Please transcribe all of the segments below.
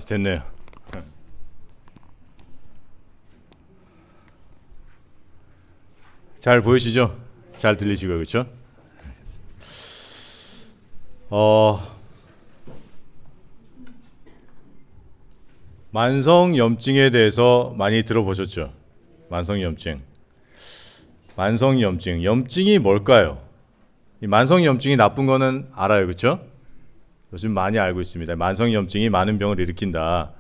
됐네요. 잘 보이시죠? 잘 들리시고요, 그렇죠? 어, 만성염증에 대해서 많이 들어보셨죠? 만성염증. 만성염증. 염증이 뭘까요? 이 만성염증이 나쁜 거는 알아요, 그렇죠? 요즘 많이 알고 있습니다. 만성염증이 많은 병을 일으킨다.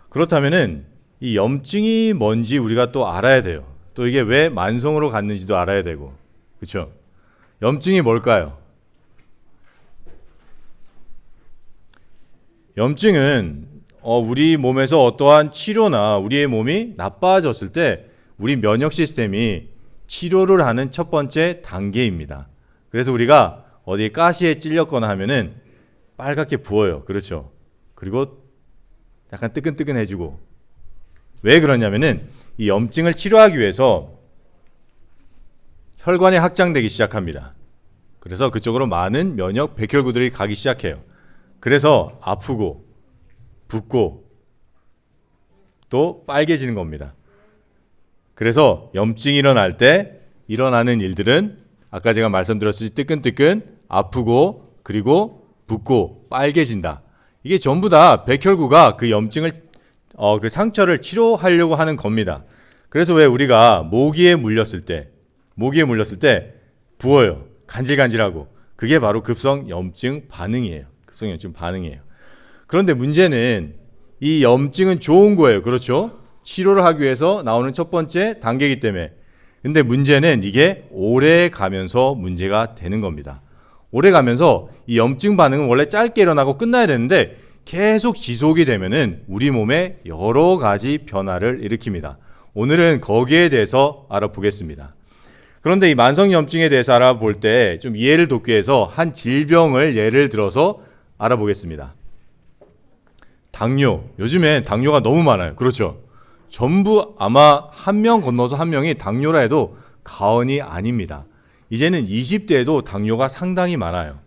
그렇다면은 이 염증이 뭔지 우리가 또 알아야 돼요. 또 이게 왜 만성으로 갔는지도 알아야 되고, 그렇죠? 염증이 뭘까요? 염증은 우리 몸에서 어떠한 치료나 우리의 몸이 나빠졌을 때 우리 면역 시스템이 치료를 하는 첫 번째 단계입니다. 그래서 우리가 어디 가시에 찔렸거나 하면은 빨갛게 부어요. 그렇죠? 그리고 약간 뜨끈뜨끈해지고. 왜 그러냐면은 이 염증을 치료하기 위해서 혈관이 확장되기 시작합니다. 그래서 그쪽으로 많은 면역 백혈구들이 가기 시작해요. 그래서 아프고 붓고 또 빨개지는 겁니다. 그래서 염증이 일어날 때 일어나는 일들은 아까 제가 말씀드렸듯이 뜨끈뜨끈, 아프고 그리고 붓고 빨개진다. 이게 전부 다 백혈구가 그 염증을 그 상처를 치료하려고 하는 겁니다. 그래서 왜 우리가 모기에 물렸을 때 부어요. 간질간질하고. 그게 바로 급성 염증 반응이에요. 급성 염증 반응이에요. 그런데 문제는 이 염증은 좋은 거예요. 그렇죠? 치료를 하기 위해서 나오는 첫 번째 단계이기 때문에. 근데 문제는 이게 오래 가면서 문제가 되는 겁니다. 오래 가면서 이 염증 반응은 원래 짧게 일어나고 끝나야 되는데 계속 지속이 되면은 우리 몸에 여러 가지 변화를 일으킵니다. 오늘은 거기에 대해서 알아보겠습니다. 그런데 이 만성염증에 대해서 알아볼 때 좀 이해를 돕기 위해서 한 질병을 예를 들어서 알아보겠습니다. 당뇨. 요즘엔 당뇨가 너무 많아요. 그렇죠? 전부 아마 한 명 건너서 한 명이 당뇨라 해도 과언이 아닙니다. 이제는 20대에도 당뇨가 상당히 많아요.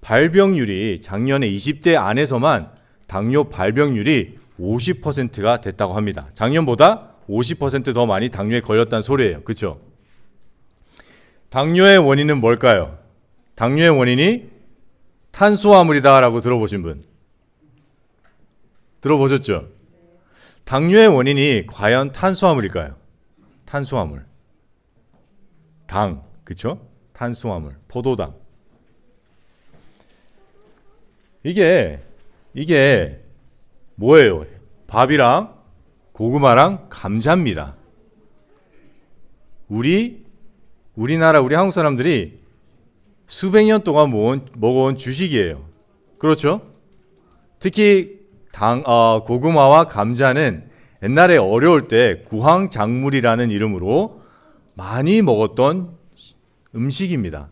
발병률이 작년에 20대 안에서만 당뇨 발병률이 50%가 됐다고 합니다. 작년보다 50% 더 많이 당뇨에 걸렸다는 소리예요. 그렇죠? 당뇨의 원인은 뭘까요? 당뇨의 원인이 탄수화물이다라고 들어보신 분? 들어보셨죠? 당뇨의 원인이 과연 탄수화물일까요? 탄수화물. 당, 그쵸? 탄수화물, 포도당. 이게 뭐예요? 밥이랑 고구마랑 감자입니다. 우리나라 우리 한국 사람들이 수백 년 동안 먹어온 주식이에요. 그렇죠? 특히 고구마와 감자는 옛날에 어려울 때 구황작물이라는 이름으로 많이 먹었던 음식입니다.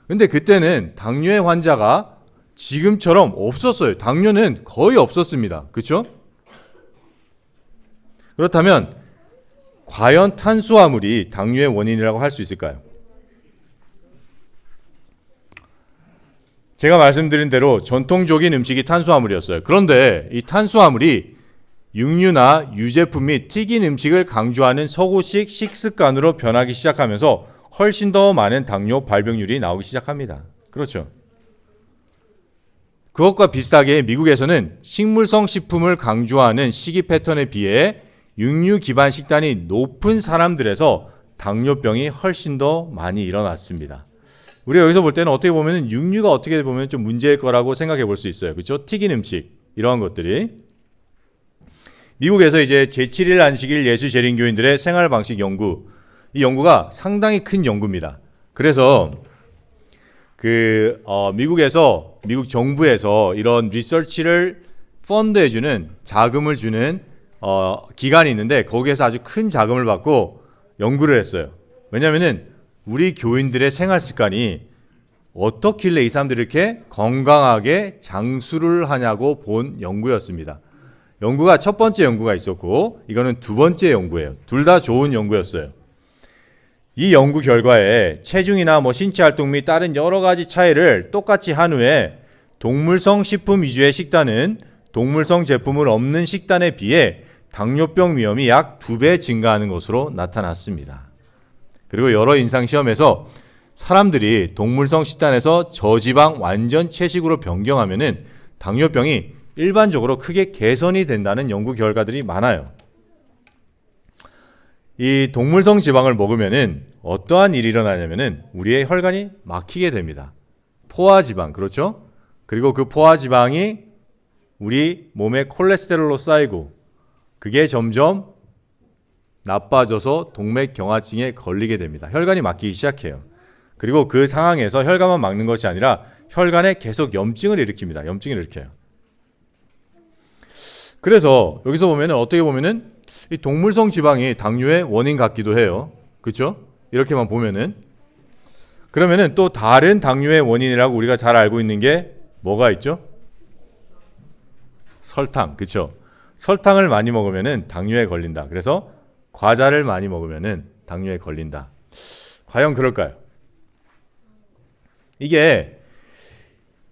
근데 그때는 당뇨의 환자가 지금처럼 없었어요. 당뇨는 거의 없었습니다. 그렇죠? 그렇다면 과연 탄수화물이 당뇨의 원인이라고 할 수 있을까요? 제가 말씀드린 대로 전통적인 음식이 탄수화물이었어요. 그런데 이 탄수화물이 육류나 유제품 및 튀긴 음식을 강조하는 서구식 식습관으로 변하기 시작하면서 훨씬 더 많은 당뇨 발병률이 나오기 시작합니다. 그렇죠? 그것과 비슷하게 미국에서는 식물성 식품을 강조하는 식이 패턴에 비해 육류 기반 식단이 높은 사람들에서 당뇨병이 훨씬 더 많이 일어났습니다. 우리가 여기서 볼 때는 어떻게 보면 육류가 어떻게 보면 좀 문제일 거라고 생각해 볼 수 있어요. 그렇죠? 튀긴 음식 이러한 것들이. 미국에서 이제 제7일 안식일 예수 재림교인들의 생활 방식 연구, 이 연구가 상당히 큰 연구입니다. 그래서 미국 정부에서 이런 리서치를 펀드해주는 자금을 주는 기관이 있는데 거기에서 아주 큰 자금을 받고 연구를 했어요. 왜냐하면은 우리 교인들의 생활 습관이 어떻길래 이 사람들이 이렇게 건강하게 장수를 하냐고 본 연구였습니다. 연구가 첫 번째 연구가 있었고 이거는 두 번째 연구예요. 둘 다 좋은 연구였어요. 이 연구 결과에 체중이나 신체 활동 및 다른 여러 가지 차이를 똑같이 한 후에 동물성 식품 위주의 식단은 동물성 제품을 없는 식단에 비해 당뇨병 위험이 약 2배 증가하는 것으로 나타났습니다. 그리고 여러 임상시험에서 사람들이 동물성 식단에서 저지방 완전 채식으로 변경하면은 당뇨병이 일반적으로 크게 개선이 된다는 연구 결과들이 많아요. 이 동물성 지방을 먹으면은 어떠한 일이 일어나냐면은 우리의 혈관이 막히게 됩니다. 포화지방, 그렇죠? 그리고 그 포화지방이 우리 몸에 콜레스테롤로 쌓이고 그게 점점 나빠져서 동맥경화증에 걸리게 됩니다. 혈관이 막히기 시작해요. 그리고 그 상황에서 혈관만 막는 것이 아니라 혈관에 계속 염증을 일으킵니다. 염증을 일으켜요. 그래서 여기서 보면은 어떻게 보면은 이 동물성 지방이 당뇨의 원인 같기도 해요. 그렇죠? 이렇게만 보면은 그러면은 또 다른 당뇨의 원인이라고 우리가 잘 알고 있는 게 뭐가 있죠? 설탕, 그렇죠? 설탕을 많이 먹으면은 당뇨에 걸린다. 그래서 과자를 많이 먹으면은 당뇨에 걸린다. 과연 그럴까요? 이게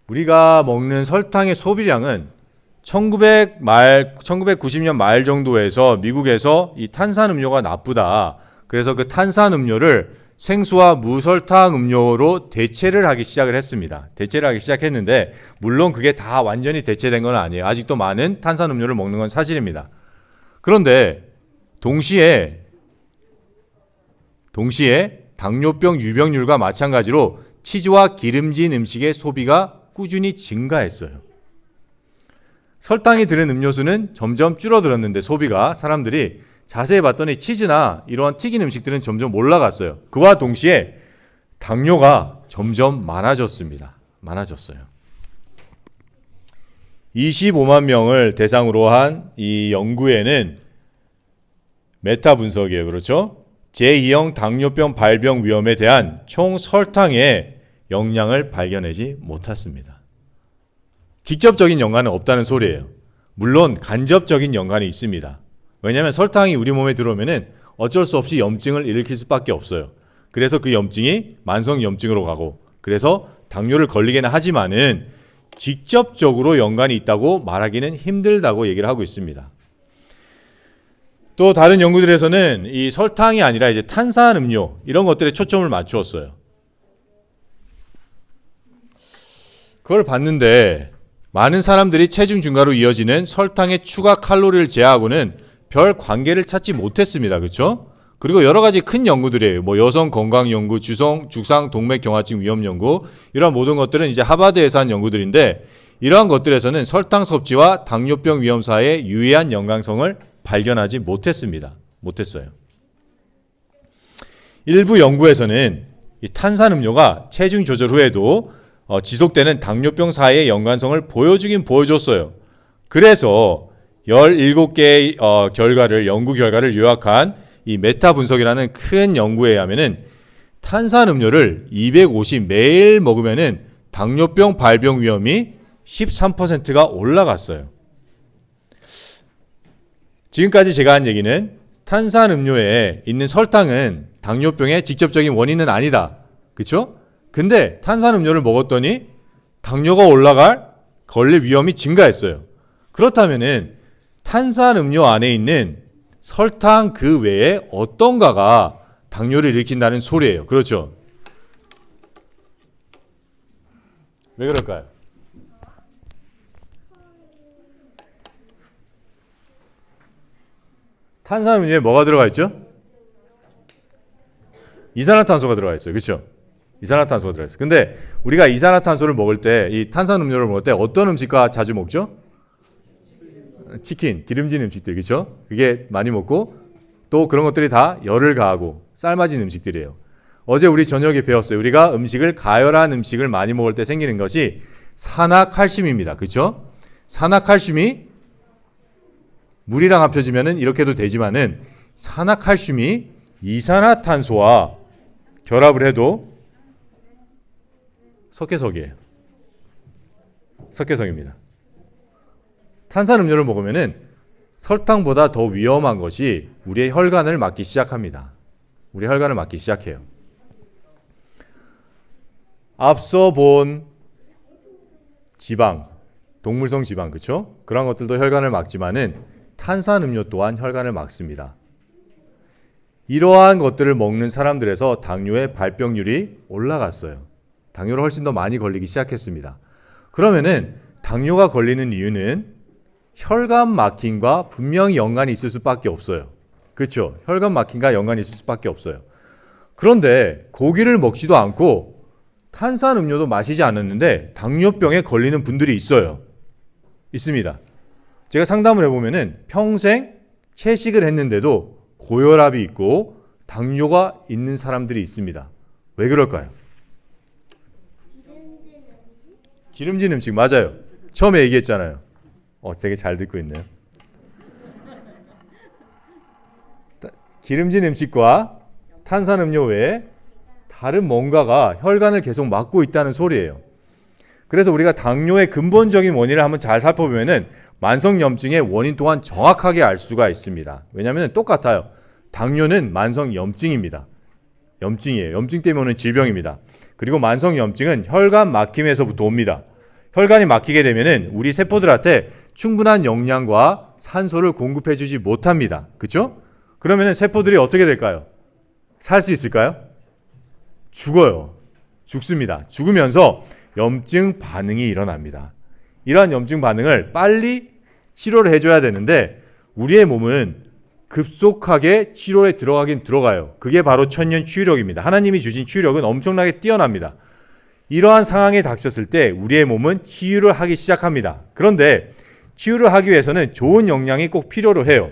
우리가 먹는 설탕의 소비량은 1990년 말 정도에서 미국에서 이 탄산음료가 나쁘다. 그래서 그 탄산음료를 생수와 무설탕 음료로 대체를 하기 시작을 했습니다. 대체를 하기 시작했는데 물론 그게 다 완전히 대체된 건 아니에요. 아직도 많은 탄산음료를 먹는 건 사실입니다. 그런데 동시에 당뇨병 유병률과 마찬가지로 치즈와 기름진 음식의 소비가 꾸준히 증가했어요. 설탕이 들은 음료수는 점점 줄어들었는데 소비가 사람들이 자세히 봤더니 치즈나 이러한 튀긴 음식들은 점점 올라갔어요. 그와 동시에 당뇨가 점점 많아졌습니다. 많아졌어요. 25만 명을 대상으로 한 이 연구에는 메타 분석이에요. 그렇죠? 제2형 당뇨병 발병 위험에 대한 총 설탕의 영향을 발견하지 못했습니다. 직접적인 연관은 없다는 소리예요. 물론 간접적인 연관이 있습니다. 왜냐하면 설탕이 우리 몸에 들어오면은 어쩔 수 없이 염증을 일으킬 수밖에 없어요. 그래서 그 염증이 만성 염증으로 가고 그래서 당뇨를 걸리게는 하지만은 직접적으로 연관이 있다고 말하기는 힘들다고 얘기를 하고 있습니다. 또 다른 연구들에서는 이 설탕이 아니라 이제 탄산음료 이런 것들에 초점을 맞추었어요. 그걸 봤는데 많은 사람들이 체중 증가로 이어지는 설탕의 추가 칼로리를 제하고는 별 관계를 찾지 못했습니다. 그렇죠? 그리고 여러 가지 큰 연구들이에요. 뭐 여성 건강 연구, 죽상 동맥경화증 위험 연구 이런 모든 것들은 이제 하버드에서 한 연구들인데 이러한 것들에서는 설탕 섭취와 당뇨병 위험 사이의 유의한 연관성을 발견하지 못했습니다. 못했어요. 일부 연구에서는 이 탄산음료가 체중 조절 후에도 지속되는 당뇨병 사이의 연관성을 보여주긴 보여줬어요. 그래서 17개의 연구 결과를 요약한 이 메타 분석이라는 큰 연구에 의하면은 탄산음료를 250 매일 먹으면은 당뇨병 발병 위험이 13%가 올라갔어요. 지금까지 제가 한 얘기는 탄산음료에 있는 설탕은 당뇨병의 직접적인 원인은 아니다. 그렇죠? 근데 탄산음료를 먹었더니 당뇨가 걸릴 위험이 증가했어요. 그렇다면은 탄산음료 안에 있는 설탕 그 외에 어떤가가 당뇨를 일으킨다는 소리예요. 그렇죠? 왜 그럴까요? 탄산음료에 뭐가 들어가 있죠? 이산화탄소가 들어가 있어요. 그렇죠? 이산화탄소가 들어가 있어요. 근데 우리가 이산화탄소를 먹을 때, 이 탄산음료를 먹을 때 어떤 음식과 자주 먹죠? 치킨, 기름진 음식들, 그렇죠? 그게 많이 먹고 또 그런 것들이 다 열을 가하고 삶아진 음식들이에요. 어제 우리 저녁에 배웠어요. 우리가 가열한 음식을 많이 먹을 때 생기는 것이 산화칼슘입니다. 그렇죠? 산화칼슘이 물이랑 합쳐지면은 이렇게도 되지만은 산화칼슘이 이산화탄소와 결합을 해도 석회석이에요. 석회석입니다. 탄산음료를 먹으면은 설탕보다 더 위험한 것이 우리의 혈관을 막기 시작합니다. 우리 혈관을 막기 시작해요. 앞서 본 지방, 동물성 지방, 그렇죠? 그런 것들도 혈관을 막지만은 탄산음료 또한 혈관을 막습니다. 이러한 것들을 먹는 사람들에서 당뇨의 발병률이 올라갔어요. 당뇨를 훨씬 더 많이 걸리기 시작했습니다. 그러면은 당뇨가 걸리는 이유는 혈관 막힘과 분명히 연관이 있을 수밖에 없어요. 그렇죠? 혈관 막힘과 연관이 있을 수밖에 없어요. 그런데 고기를 먹지도 않고 탄산음료도 마시지 않았는데 당뇨병에 걸리는 분들이 있어요. 있습니다. 제가 상담을 해보면은 평생 채식을 했는데도 고혈압이 있고 당뇨가 있는 사람들이 있습니다. 왜 그럴까요? 기름진 음식 맞아요. 처음에 얘기했잖아요. 되게 잘 듣고 있네요. 기름진 음식과 탄산음료 외에 다른 뭔가가 혈관을 계속 막고 있다는 소리예요. 그래서 우리가 당뇨의 근본적인 원인을 한번 잘 살펴보면은 만성염증의 원인 또한 정확하게 알 수가 있습니다. 왜냐하면 똑같아요. 당뇨는 만성염증입니다. 염증이에요. 염증 때문에 오는 질병입니다. 그리고 만성염증은 혈관 막힘에서부터 옵니다. 혈관이 막히게 되면은 우리 세포들한테 충분한 영양과 산소를 공급해주지 못합니다. 그렇죠? 그러면은 세포들이 어떻게 될까요? 살 수 있을까요? 죽어요. 죽습니다. 죽으면서 염증 반응이 일어납니다. 이러한 염증 반응을 빨리 치료를 해줘야 되는데 우리의 몸은 급속하게 치료에 들어가긴 들어가요. 그게 바로 천년 치유력입니다. 하나님이 주신 치유력은 엄청나게 뛰어납니다. 이러한 상황에 닥쳤을 때 우리의 몸은 치유를 하기 시작합니다. 그런데 치유를 하기 위해서는 좋은 영양이 꼭 필요로 해요.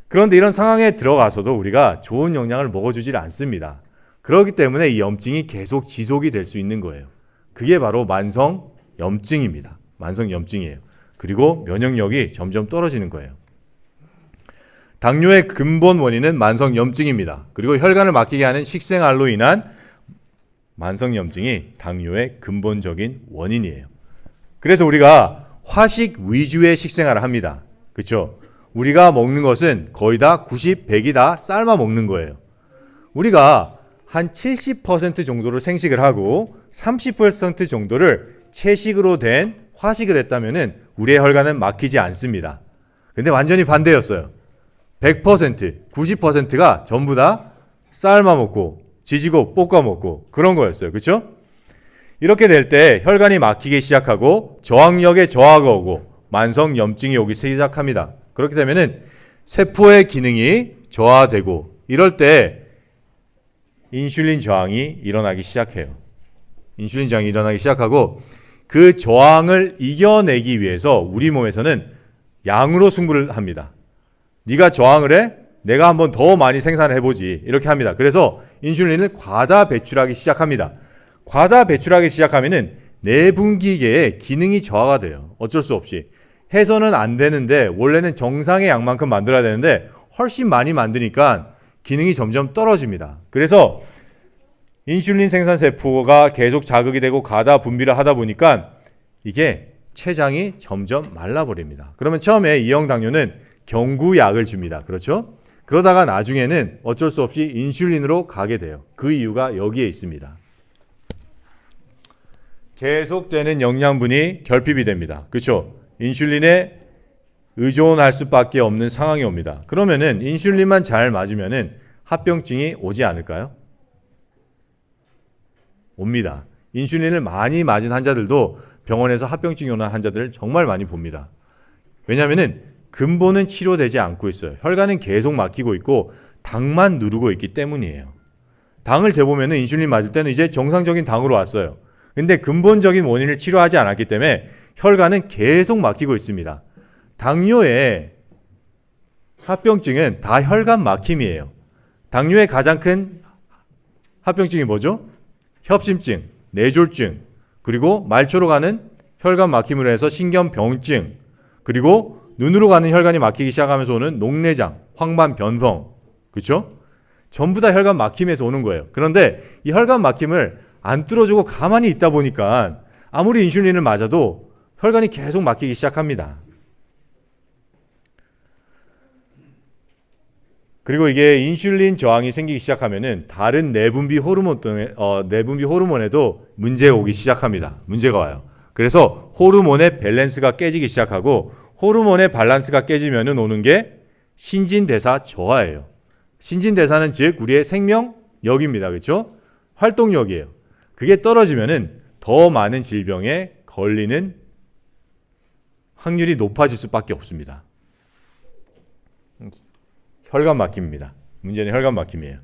그런데 이런 상황에 들어가서도 우리가 좋은 영양을 먹어주질 않습니다. 그렇기 때문에 이 염증이 계속 지속이 될 수 있는 거예요. 그게 바로 만성염증입니다. 만성염증이에요. 그리고 면역력이 점점 떨어지는 거예요. 당뇨의 근본 원인은 만성염증입니다. 그리고 혈관을 막히게 하는 식생활로 인한 만성염증이 당뇨의 근본적인 원인이에요. 그래서 우리가 화식 위주의 식생활을 합니다. 그렇죠? 우리가 먹는 것은 거의 다 90, 100이 다 삶아 먹는 거예요. 우리가 한 70% 정도를 생식을 하고 30% 정도를 채식으로 된 화식을 했다면은 우리의 혈관은 막히지 않습니다. 근데 완전히 반대였어요. 100%, 90%가 전부 다 삶아 먹고 지지고 볶아 먹고 그런 거였어요. 그렇죠? 이렇게 될 때 혈관이 막히기 시작하고 저항력에 저하가 오고 만성염증이 오기 시작합니다. 그렇게 되면은 세포의 기능이 저하되고 이럴 때 인슐린 저항이 일어나기 시작해요. 인슐린 저항이 일어나기 시작하고 그 저항을 이겨내기 위해서 우리 몸에서는 양으로 승부를 합니다. 네가 저항을 해? 내가 한번 더 많이 생산을 해보지. 이렇게 합니다. 그래서 인슐린을 과다 배출하기 시작합니다. 과다 배출하기 시작하면은 내분기계의 기능이 저하가 돼요. 어쩔 수 없이. 해서는 안 되는데 원래는 정상의 양만큼 만들어야 되는데 훨씬 많이 만드니까 기능이 점점 떨어집니다. 그래서 인슐린 생산세포가 계속 자극이 되고 과다 분비를 하다 보니까 이게 췌장이 점점 말라버립니다. 그러면 처음에 이형당뇨는 경구약을 줍니다. 그렇죠? 그러다가 나중에는 어쩔 수 없이 인슐린으로 가게 돼요. 그 이유가 여기에 있습니다. 계속되는 영양분이 결핍이 됩니다. 그렇죠? 인슐린에 의존할 수밖에 없는 상황이 옵니다. 그러면은 인슐린만 잘 맞으면은 합병증이 오지 않을까요? 옵니다. 인슐린을 많이 맞은 환자들도 병원에서 합병증이 오는 환자들을 정말 많이 봅니다. 왜냐하면은 근본은 치료되지 않고 있어요. 혈관은 계속 막히고 있고 당만 누르고 있기 때문이에요. 당을 재보면은 인슐린 맞을 때는 이제 정상적인 당으로 왔어요. 근데 근본적인 원인을 치료하지 않았기 때문에 혈관은 계속 막히고 있습니다. 당뇨의 합병증은 다 혈관 막힘이에요. 당뇨의 가장 큰 합병증이 뭐죠? 협심증, 뇌졸중, 그리고 말초로 가는 혈관 막힘으로 해서 신경병증, 그리고 눈으로 가는 혈관이 막히기 시작하면서 오는 녹내장, 황반변성, 그렇죠? 전부 다 혈관 막힘에서 오는 거예요. 그런데 이 혈관 막힘을 안 뚫어주고 가만히 있다 보니까 아무리 인슐린을 맞아도 혈관이 계속 막히기 시작합니다. 그리고 이게 인슐린 저항이 생기기 시작하면은 다른 내분비 호르몬 등의 내분비 호르몬에도 문제가 오기 시작합니다. 문제가 와요. 그래서 호르몬의 밸런스가 깨지기 시작하고 호르몬의 밸런스가 깨지면은 오는 게 신진대사 저하예요. 신진대사는 즉 우리의 생명력입니다. 그렇죠? 활동력이에요. 그게 떨어지면은 더 많은 질병에 걸리는 확률이 높아질 수밖에 없습니다. 혈관 막힘입니다. 문제는 혈관 막힘이에요.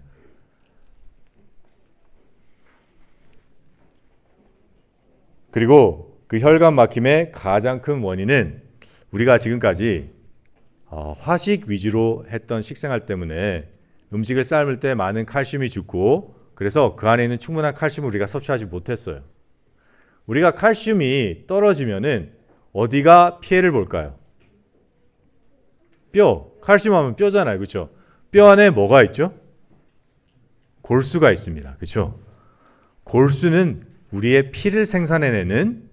그리고 그 혈관 막힘의 가장 큰 원인은 우리가 지금까지 화식 위주로 했던 식생활 때문에 음식을 삶을 때 많은 칼슘이 죽고 그래서 그 안에 있는 충분한 칼슘을 우리가 섭취하지 못했어요. 우리가 칼슘이 떨어지면은 어디가 피해를 볼까요? 뼈. 칼슘 하면 뼈잖아요. 그렇죠? 뼈 안에 뭐가 있죠? 골수가 있습니다. 그렇죠? 골수는 우리의 피를 생산해내는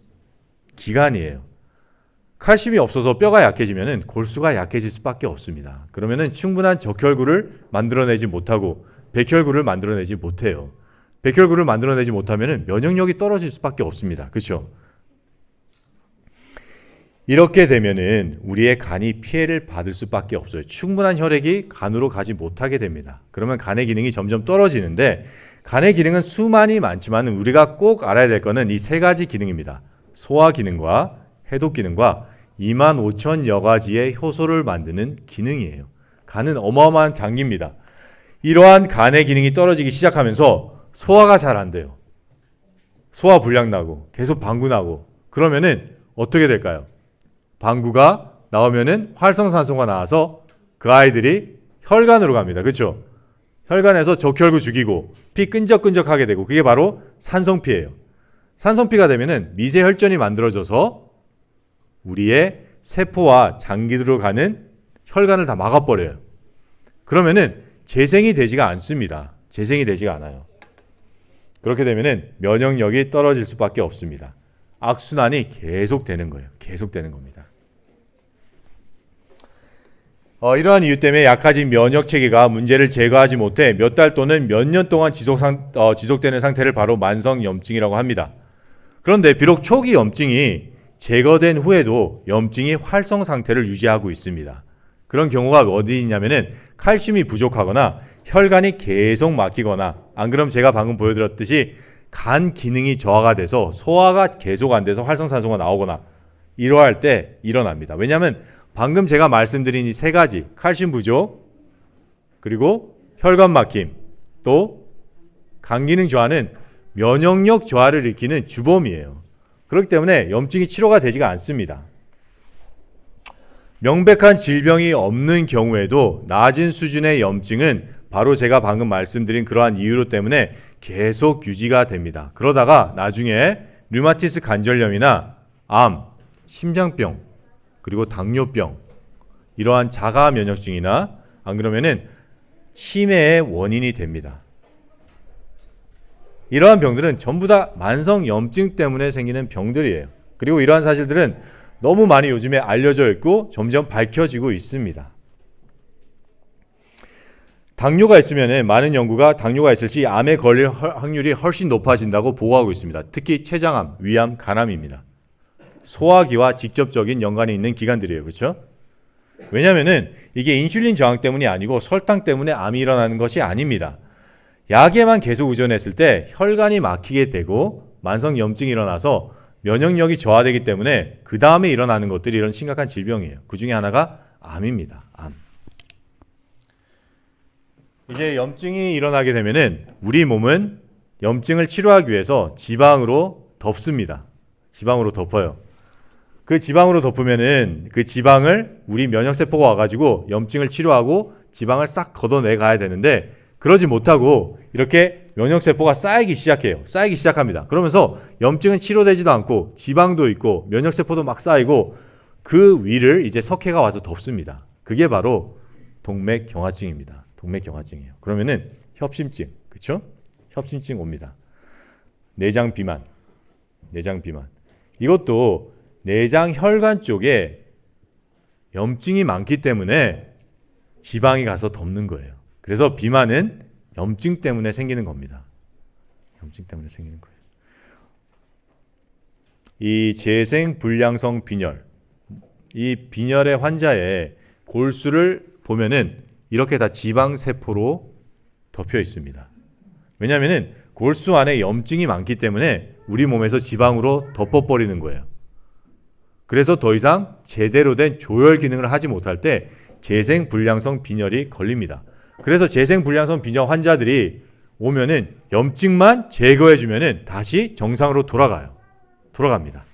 기관이에요. 칼슘이 없어서 뼈가 약해지면은 골수가 약해질 수밖에 없습니다. 그러면은 충분한 적혈구를 만들어내지 못하고 백혈구를 만들어내지 못해요. 백혈구를 만들어내지 못하면은 면역력이 떨어질 수밖에 없습니다. 그렇죠? 이렇게 되면은 우리의 간이 피해를 받을 수밖에 없어요. 충분한 혈액이 간으로 가지 못하게 됩니다. 그러면 간의 기능이 점점 떨어지는데 간의 기능은 수많이 많지만 우리가 꼭 알아야 될 거는 이 세 가지 기능입니다. 소화 기능과 해독 기능과 25,000여 가지의 효소를 만드는 기능이에요. 간은 어마어마한 장기입니다. 이러한 간의 기능이 떨어지기 시작하면서 소화가 잘 안 돼요. 소화 불량 나고 계속 방구 나고 그러면은 어떻게 될까요? 방구가 나오면은 활성산소가 나와서 그 아이들이 혈관으로 갑니다. 그렇죠? 혈관에서 적혈구 죽이고 피 끈적끈적하게 되고 그게 바로 산성피예요. 산성피가 되면은 미세혈전이 만들어져서 우리의 세포와 장기로 가는 혈관을 다 막아버려요. 그러면은 재생이 되지가 않습니다. 재생이 되지가 않아요. 그렇게 되면은 면역력이 떨어질 수밖에 없습니다. 악순환이 계속 되는 거예요. 계속 되는 겁니다. 이러한 이유 때문에 약해진 면역 체계가 문제를 제거하지 못해 몇 달 또는 몇 년 동안 지속되는 상태를 바로 만성염증이라고 합니다. 그런데 비록 초기 염증이 제거된 후에도 염증이 활성 상태를 유지하고 있습니다. 그런 경우가 어디 있냐면은 칼슘이 부족하거나 혈관이 계속 막히거나 안 그럼 제가 방금 보여드렸듯이 간 기능이 저하가 돼서 소화가 계속 안 돼서 활성산소가 나오거나 이러할 때 일어납니다. 왜냐하면 방금 제가 말씀드린 이 세 가지 칼슘 부족 그리고 혈관 막힘 또 간 기능 저하는 면역력 저하를 일으키는 주범이에요. 그렇기 때문에 염증이 치료가 되지가 않습니다. 명백한 질병이 없는 경우에도 낮은 수준의 염증은 바로 제가 방금 말씀드린 그러한 이유 때문에 계속 유지가 됩니다. 그러다가 나중에 류마티스 관절염이나 암, 심장병, 그리고 당뇨병, 이러한 자가 면역증이나 안 그러면은 치매의 원인이 됩니다. 이러한 병들은 전부 다 만성염증 때문에 생기는 병들이에요. 그리고 이러한 사실들은 너무 많이 요즘에 알려져 있고 점점 밝혀지고 있습니다. 당뇨가 있으면 많은 연구가 당뇨가 있을 시 암에 걸릴 확률이 훨씬 높아진다고 보고하고 있습니다. 특히 췌장암, 위암, 간암입니다. 소화기와 직접적인 연관이 있는 기관들이에요. 그렇죠? 왜냐하면 이게 인슐린 저항 때문이 아니고 설탕 때문에 암이 일어나는 것이 아닙니다. 약에만 계속 의존했을 때 혈관이 막히게 되고 만성염증이 일어나서 면역력이 저하되기 때문에 그 다음에 일어나는 것들이 이런 심각한 질병이에요. 그 중에 하나가 암입니다. 암. 이제 염증이 일어나게 되면은 우리 몸은 염증을 치료하기 위해서 지방으로 덮습니다. 지방으로 덮어요. 그 지방으로 덮으면은 그 지방을 우리 면역세포가 와가지고 염증을 치료하고 지방을 싹 걷어내 가야 되는데 그러지 못하고 이렇게 면역세포가 쌓이기 시작해요. 쌓이기 시작합니다. 그러면서 염증은 치료되지도 않고 지방도 있고 면역세포도 막 쌓이고 그 위를 이제 석회가 와서 덮습니다. 그게 바로 동맥경화증입니다. 동맥경화증이에요. 그러면은 협심증, 그렇죠? 협심증 옵니다. 내장 비만, 내장 비만. 이것도 내장 혈관 쪽에 염증이 많기 때문에 지방이 가서 덮는 거예요. 그래서 비만은 염증 때문에 생기는 겁니다. 염증 때문에 생기는 거예요. 이 재생불량성 빈혈, 이 빈혈의 환자의 골수를 보면은 이렇게 다 지방세포로 덮여 있습니다. 왜냐하면은 골수 안에 염증이 많기 때문에 우리 몸에서 지방으로 덮어버리는 거예요. 그래서 더 이상 제대로 된 조혈 기능을 하지 못할 때 재생불량성 빈혈이 걸립니다. 그래서 재생불량성 빈혈 환자들이 오면은 염증만 제거해주면은 다시 정상으로 돌아갑니다.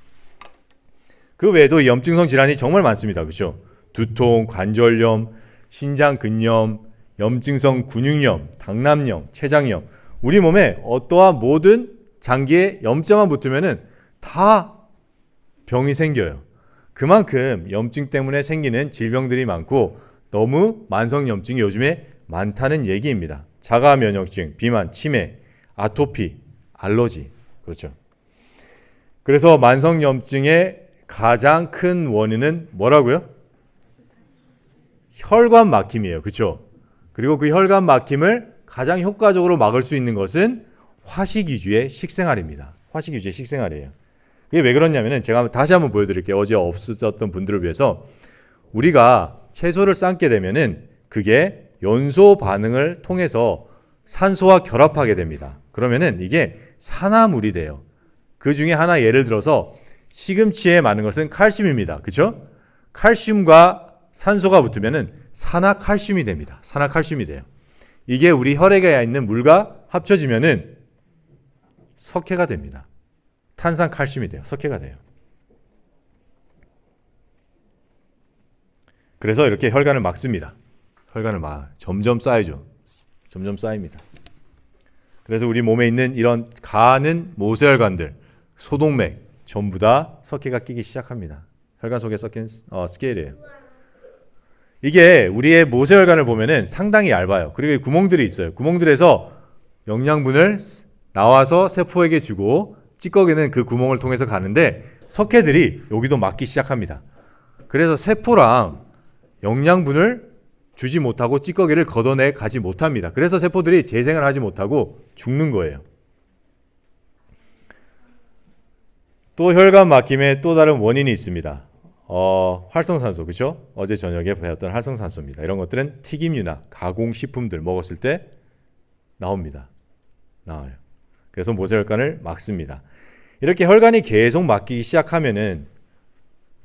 그 외에도 염증성 질환이 정말 많습니다. 그렇죠? 두통, 관절염, 신장근염, 염증성 근육염, 당남염, 췌장염. 우리 몸에 어떠한 모든 장기에 염자만 붙으면은 다 병이 생겨요. 그만큼 염증 때문에 생기는 질병들이 많고 너무 만성 염증이 요즘에 많다는 얘기입니다. 자가 면역증, 비만, 치매, 아토피, 알러지. 그렇죠. 그래서 만성 염증의 가장 큰 원인은 뭐라고요? 혈관 막힘이에요. 그렇죠? 그리고 그 혈관 막힘을 가장 효과적으로 막을 수 있는 것은 화식 위주의 식생활입니다. 화식 위주의 식생활이에요. 그게 왜 그러냐면은 제가 다시 한번 보여드릴게요. 어제 없었던 분들을 위해서 우리가 채소를 삶게 되면은 그게 연소 반응을 통해서 산소와 결합하게 됩니다. 그러면은 이게 산화물이 돼요. 그 중에 하나 예를 들어서 시금치에 많은 것은 칼슘입니다. 그렇죠? 칼슘과 산소가 붙으면은 산화칼슘이 됩니다. 산화칼슘이 돼요. 이게 우리 혈액에 있는 물과 합쳐지면은 석회가 됩니다. 탄산칼슘이 돼요. 석회가 돼요. 그래서 이렇게 혈관을 막습니다. 혈관을 점점 쌓이죠. 점점 쌓입니다. 그래서 우리 몸에 있는 이런 가는 모세혈관들, 소동맥 전부 다 석회가 끼기 시작합니다. 혈관 속에 섞인 스케일이에요. 이게 우리의 모세혈관을 보면은 상당히 얇아요. 그리고 구멍들이 있어요. 구멍들에서 영양분을 나와서 세포에게 주고 찌꺼기는 그 구멍을 통해서 가는데 석회들이 여기도 막기 시작합니다. 그래서 세포랑 영양분을 주지 못하고 찌꺼기를 걷어내 가지 못합니다. 그래서 세포들이 재생을 하지 못하고 죽는 거예요. 또 혈관 막힘의 또 다른 원인이 있습니다. 활성산소, 그렇죠? 어제 저녁에 배웠던 활성산소입니다. 이런 것들은 튀김류나 가공식품들 먹었을 때 나옵니다. 나와요. 그래서 모세혈관을 막습니다. 이렇게 혈관이 계속 막히기 시작하면은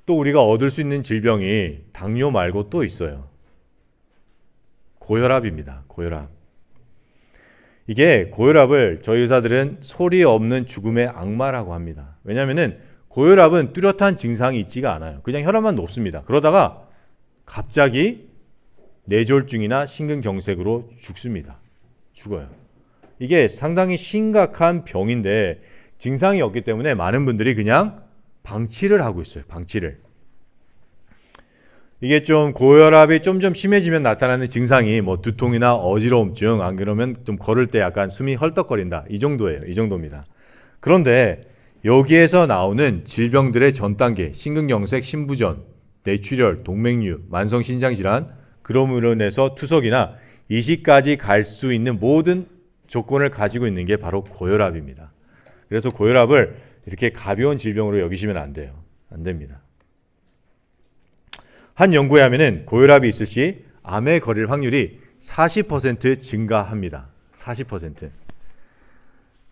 또 우리가 얻을 수 있는 질병이 당뇨 말고 또 있어요. 고혈압입니다. 고혈압. 이게 고혈압을 저희 의사들은 소리 없는 죽음의 악마라고 합니다. 왜냐하면은 고혈압은 뚜렷한 증상이 있지가 않아요. 그냥 혈압만 높습니다. 그러다가 갑자기 뇌졸중이나 심근경색으로 죽습니다. 죽어요. 이게 상당히 심각한 병인데 증상이 없기 때문에 많은 분들이 그냥 방치를 하고 있어요. 방치를. 이게 좀 고혈압이 좀 심해지면 나타나는 증상이 뭐 두통이나 어지러움증, 안 그러면 좀 걸을 때 약간 숨이 헐떡거린다. 이 정도예요. 이 정도입니다. 그런데 여기에서 나오는 질병들의 전 단계, 심근경색, 심부전, 뇌출혈, 동맥류, 만성신장질환, 그럼으로 인해서 투석이나 이식까지 갈 수 있는 모든 조건을 가지고 있는 게 바로 고혈압입니다. 그래서 고혈압을 이렇게 가벼운 질병으로 여기시면 안 돼요. 안 됩니다. 한 연구에 하면은 고혈압이 있을 시 암에 걸릴 확률이 40% 증가합니다. 40%.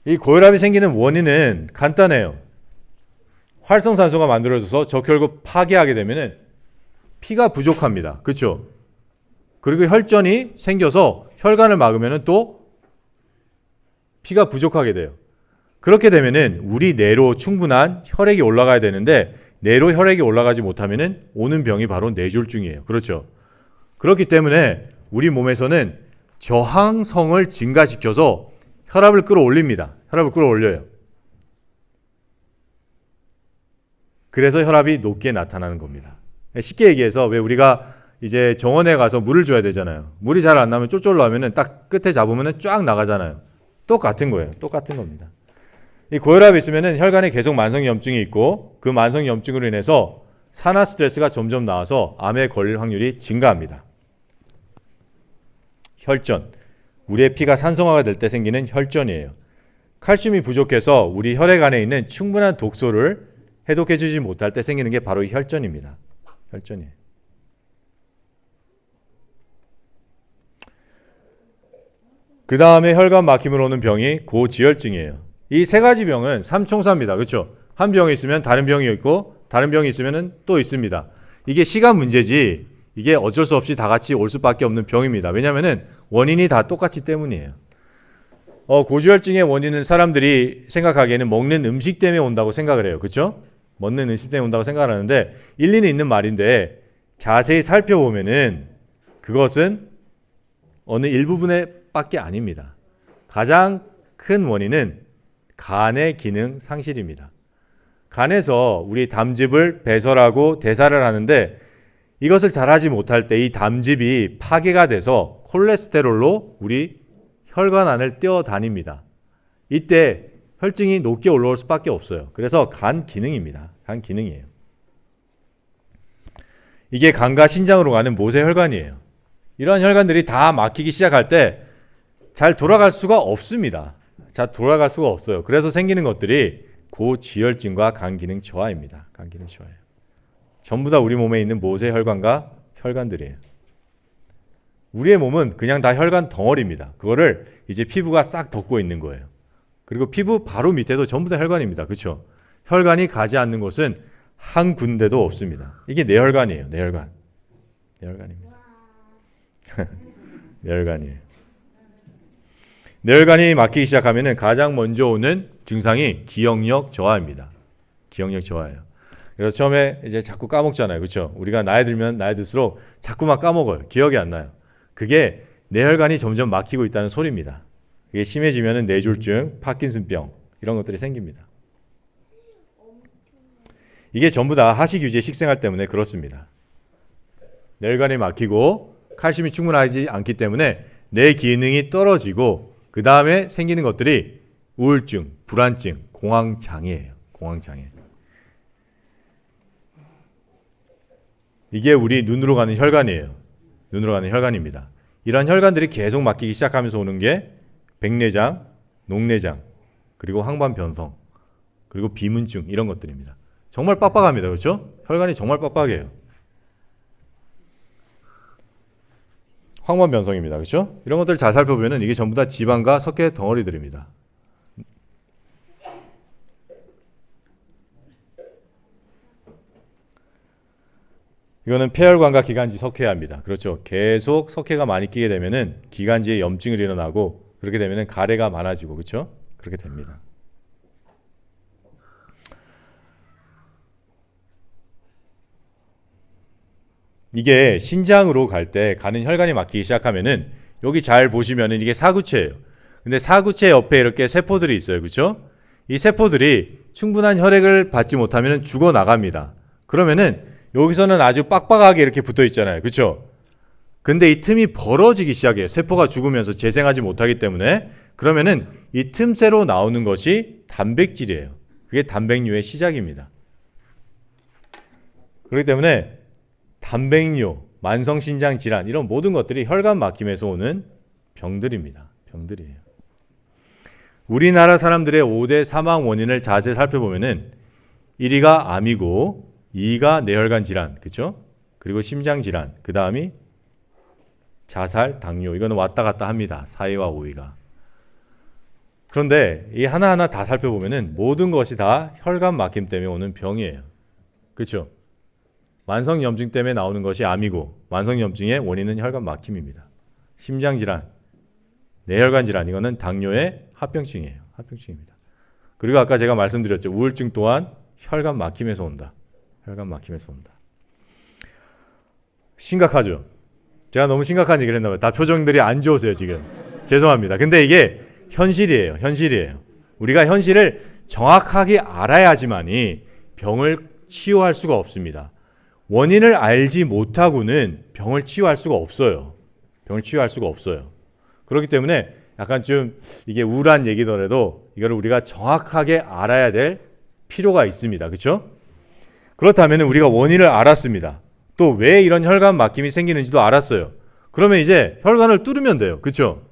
이 고혈압이 생기는 원인은 간단해요. 활성산소가 만들어져서 적혈구 파괴하게 되면은 피가 부족합니다. 그렇죠? 그리고 혈전이 생겨서 혈관을 막으면은 또 피가 부족하게 돼요. 그렇게 되면은 우리 뇌로 충분한 혈액이 올라가야 되는데 뇌로 혈액이 올라가지 못하면은 오는 병이 바로 뇌졸중이에요. 그렇죠? 그렇기 때문에 우리 몸에서는 저항성을 증가시켜서 혈압을 끌어올립니다. 혈압을 끌어올려요. 그래서 혈압이 높게 나타나는 겁니다. 쉽게 얘기해서 왜 우리가 이제 정원에 가서 물을 줘야 되잖아요. 물이 잘 안 나면 쫄쫄 나면은 딱 끝에 잡으면은 쫙 나가잖아요. 똑같은 거예요. 똑같은 겁니다. 이 고혈압이 있으면은 혈관에 계속 만성 염증이 있고 그 만성 염증으로 인해서 산화 스트레스가 점점 나와서 암에 걸릴 확률이 증가합니다. 혈전. 우리의 피가 산성화가 될 때 생기는 혈전이에요. 칼슘이 부족해서 우리 혈액 안에 있는 충분한 독소를 해독해주지 못할 때 생기는 게 바로 이 혈전입니다. 혈전이에요. 그 다음에 혈관 막힘으로 오는 병이 고지혈증이에요. 이 세 가지 병은 삼총사입니다. 그렇죠? 한 병이 있으면 다른 병이 있고 다른 병이 있으면 또 있습니다. 이게 시간 문제지 이게 어쩔 수 없이 다 같이 올 수밖에 없는 병입니다. 왜냐하면 원인이 다 똑같기 때문이에요. 고지혈증의 원인은 사람들이 생각하기에는 먹는 음식 때문에 온다고 생각을 해요. 그렇죠? 먹는 음식 때문에 온다고 생각을 하는데 일리는 있는 말인데 자세히 살펴보면은 그것은 어느 일부분에 밖에 아닙니다. 가장 큰 원인은 간의 기능 상실입니다. 간에서 우리 담즙을 배설하고 대사를 하는데 이것을 잘하지 못할 때 이 담즙이 파괴가 돼서 콜레스테롤로 우리 혈관 안을 뛰어다닙니다. 이때 혈증이 높게 올라올 수밖에 없어요. 그래서 간 기능입니다. 간 기능이에요. 이게 간과 신장으로 가는 모세혈관이에요. 이런 혈관들이 다 막히기 시작할 때 잘 돌아갈 수가 없습니다. 잘 돌아갈 수가 없어요. 그래서 생기는 것들이 고지혈증과 간 기능 저하입니다. 간 기능 저하예요. 전부 다 우리 몸에 있는 모세혈관과 혈관들이에요. 우리의 몸은 그냥 다 혈관 덩어리입니다. 그거를 이제 피부가 싹 덮고 있는 거예요. 그리고 피부 바로 밑에도 전부 다 혈관입니다. 그렇죠? 혈관이 가지 않는 곳은 한 군데도 없습니다. 이게 뇌혈관이에요. 뇌혈관. 뇌혈관입니다. 뇌혈관이에요. 뇌혈관이 막히기 시작하면 가장 먼저 오는 증상이 기억력 저하입니다. 기억력 저하예요. 그래서 처음에 이제 자꾸 까먹잖아요. 그렇죠? 우리가 나이 들면 나이 들수록 자꾸 막 까먹어요. 기억이 안 나요. 그게 뇌혈관이 점점 막히고 있다는 소리입니다. 이게 심해지면 뇌졸중, 파킨슨병 이런 것들이 생깁니다. 이게 전부 다 하식유지의 식생활 때문에 그렇습니다. 뇌혈관이 막히고 칼슘이 충분하지 않기 때문에 뇌 기능이 떨어지고 그 다음에 생기는 것들이 우울증, 불안증, 공황장애예요. 공황장애. 이게 우리 눈으로 가는 혈관이에요. 눈으로 가는 혈관입니다. 이런 혈관들이 계속 막히기 시작하면서 오는 게 백내장, 녹내장, 그리고 항반변성, 그리고 비문증 이런 것들입니다. 정말 빡빡합니다. 그렇죠? 혈관이 정말 빡빡해요. 항반변성입니다. 그렇죠? 이런 것들 잘 살펴보면 이게 전부 다 지방과 석회 덩어리들입니다. 이거는 폐혈관과 기관지 석회화입니다. 그렇죠? 계속 석회가 많이 끼게 되면은 기관지에 염증이 일어나고 그렇게 되면은 가래가 많아지고 그렇죠? 그렇게 됩니다. 이게 신장으로 갈 때 가는 혈관이 막히기 시작하면은 여기 잘 보시면은 이게 사구체예요. 근데 사구체 옆에 이렇게 세포들이 있어요. 그렇죠? 이 세포들이 충분한 혈액을 받지 못하면 죽어 나갑니다. 그러면은 여기서는 아주 빡빡하게 이렇게 붙어 있잖아요. 그렇죠? 근데 이 틈이 벌어지기 시작해요. 세포가 죽으면서 재생하지 못하기 때문에. 그러면은 이 틈새로 나오는 것이 단백질이에요. 그게 단백뇨의 시작입니다. 그렇기 때문에 단백뇨, 만성신장 질환 이런 모든 것들이 혈관 막힘에서 오는 병들입니다. 병들이에요. 우리나라 사람들의 5대 사망 원인을 자세히 살펴보면은 1위가 암이고 2위가 뇌혈관 질환, 그렇죠? 그리고 심장 질환, 그 다음이 자살, 당뇨 이거는 왔다 갔다 합니다. 4위와 5위가. 그런데 이 하나하나 다 살펴보면은 모든 것이 다 혈관 막힘 때문에 오는 병이에요. 그렇죠? 만성염증 때문에 나오는 것이 암이고 만성염증의 원인은 혈관 막힘입니다. 심장질환, 뇌혈관 질환 이거는 당뇨의 합병증이에요. 합병증입니다. 그리고 아까 제가 말씀드렸죠. 우울증 또한 혈관 막힘에서 온다. 혈관 막힘에서 온다. 심각하죠. 제가 너무 심각한 얘기를 했나 봐요. 다 표정들이 안 좋으세요 지금. 죄송합니다. 근데 이게 현실이에요. 현실이에요. 우리가 현실을 정확하게 알아야지만이 병을 치유할 수가 없습니다. 원인을 알지 못하고는 병을 치유할 수가 없어요. 병을 치유할 수가 없어요. 그렇기 때문에 약간 좀 이게 우울한 얘기더라도 이거를 우리가 정확하게 알아야 될 필요가 있습니다. 그렇죠? 그렇다면 우리가 원인을 알았습니다. 또 왜 이런 혈관 막힘이 생기는지도 알았어요. 그러면 이제 혈관을 뚫으면 돼요. 그렇죠?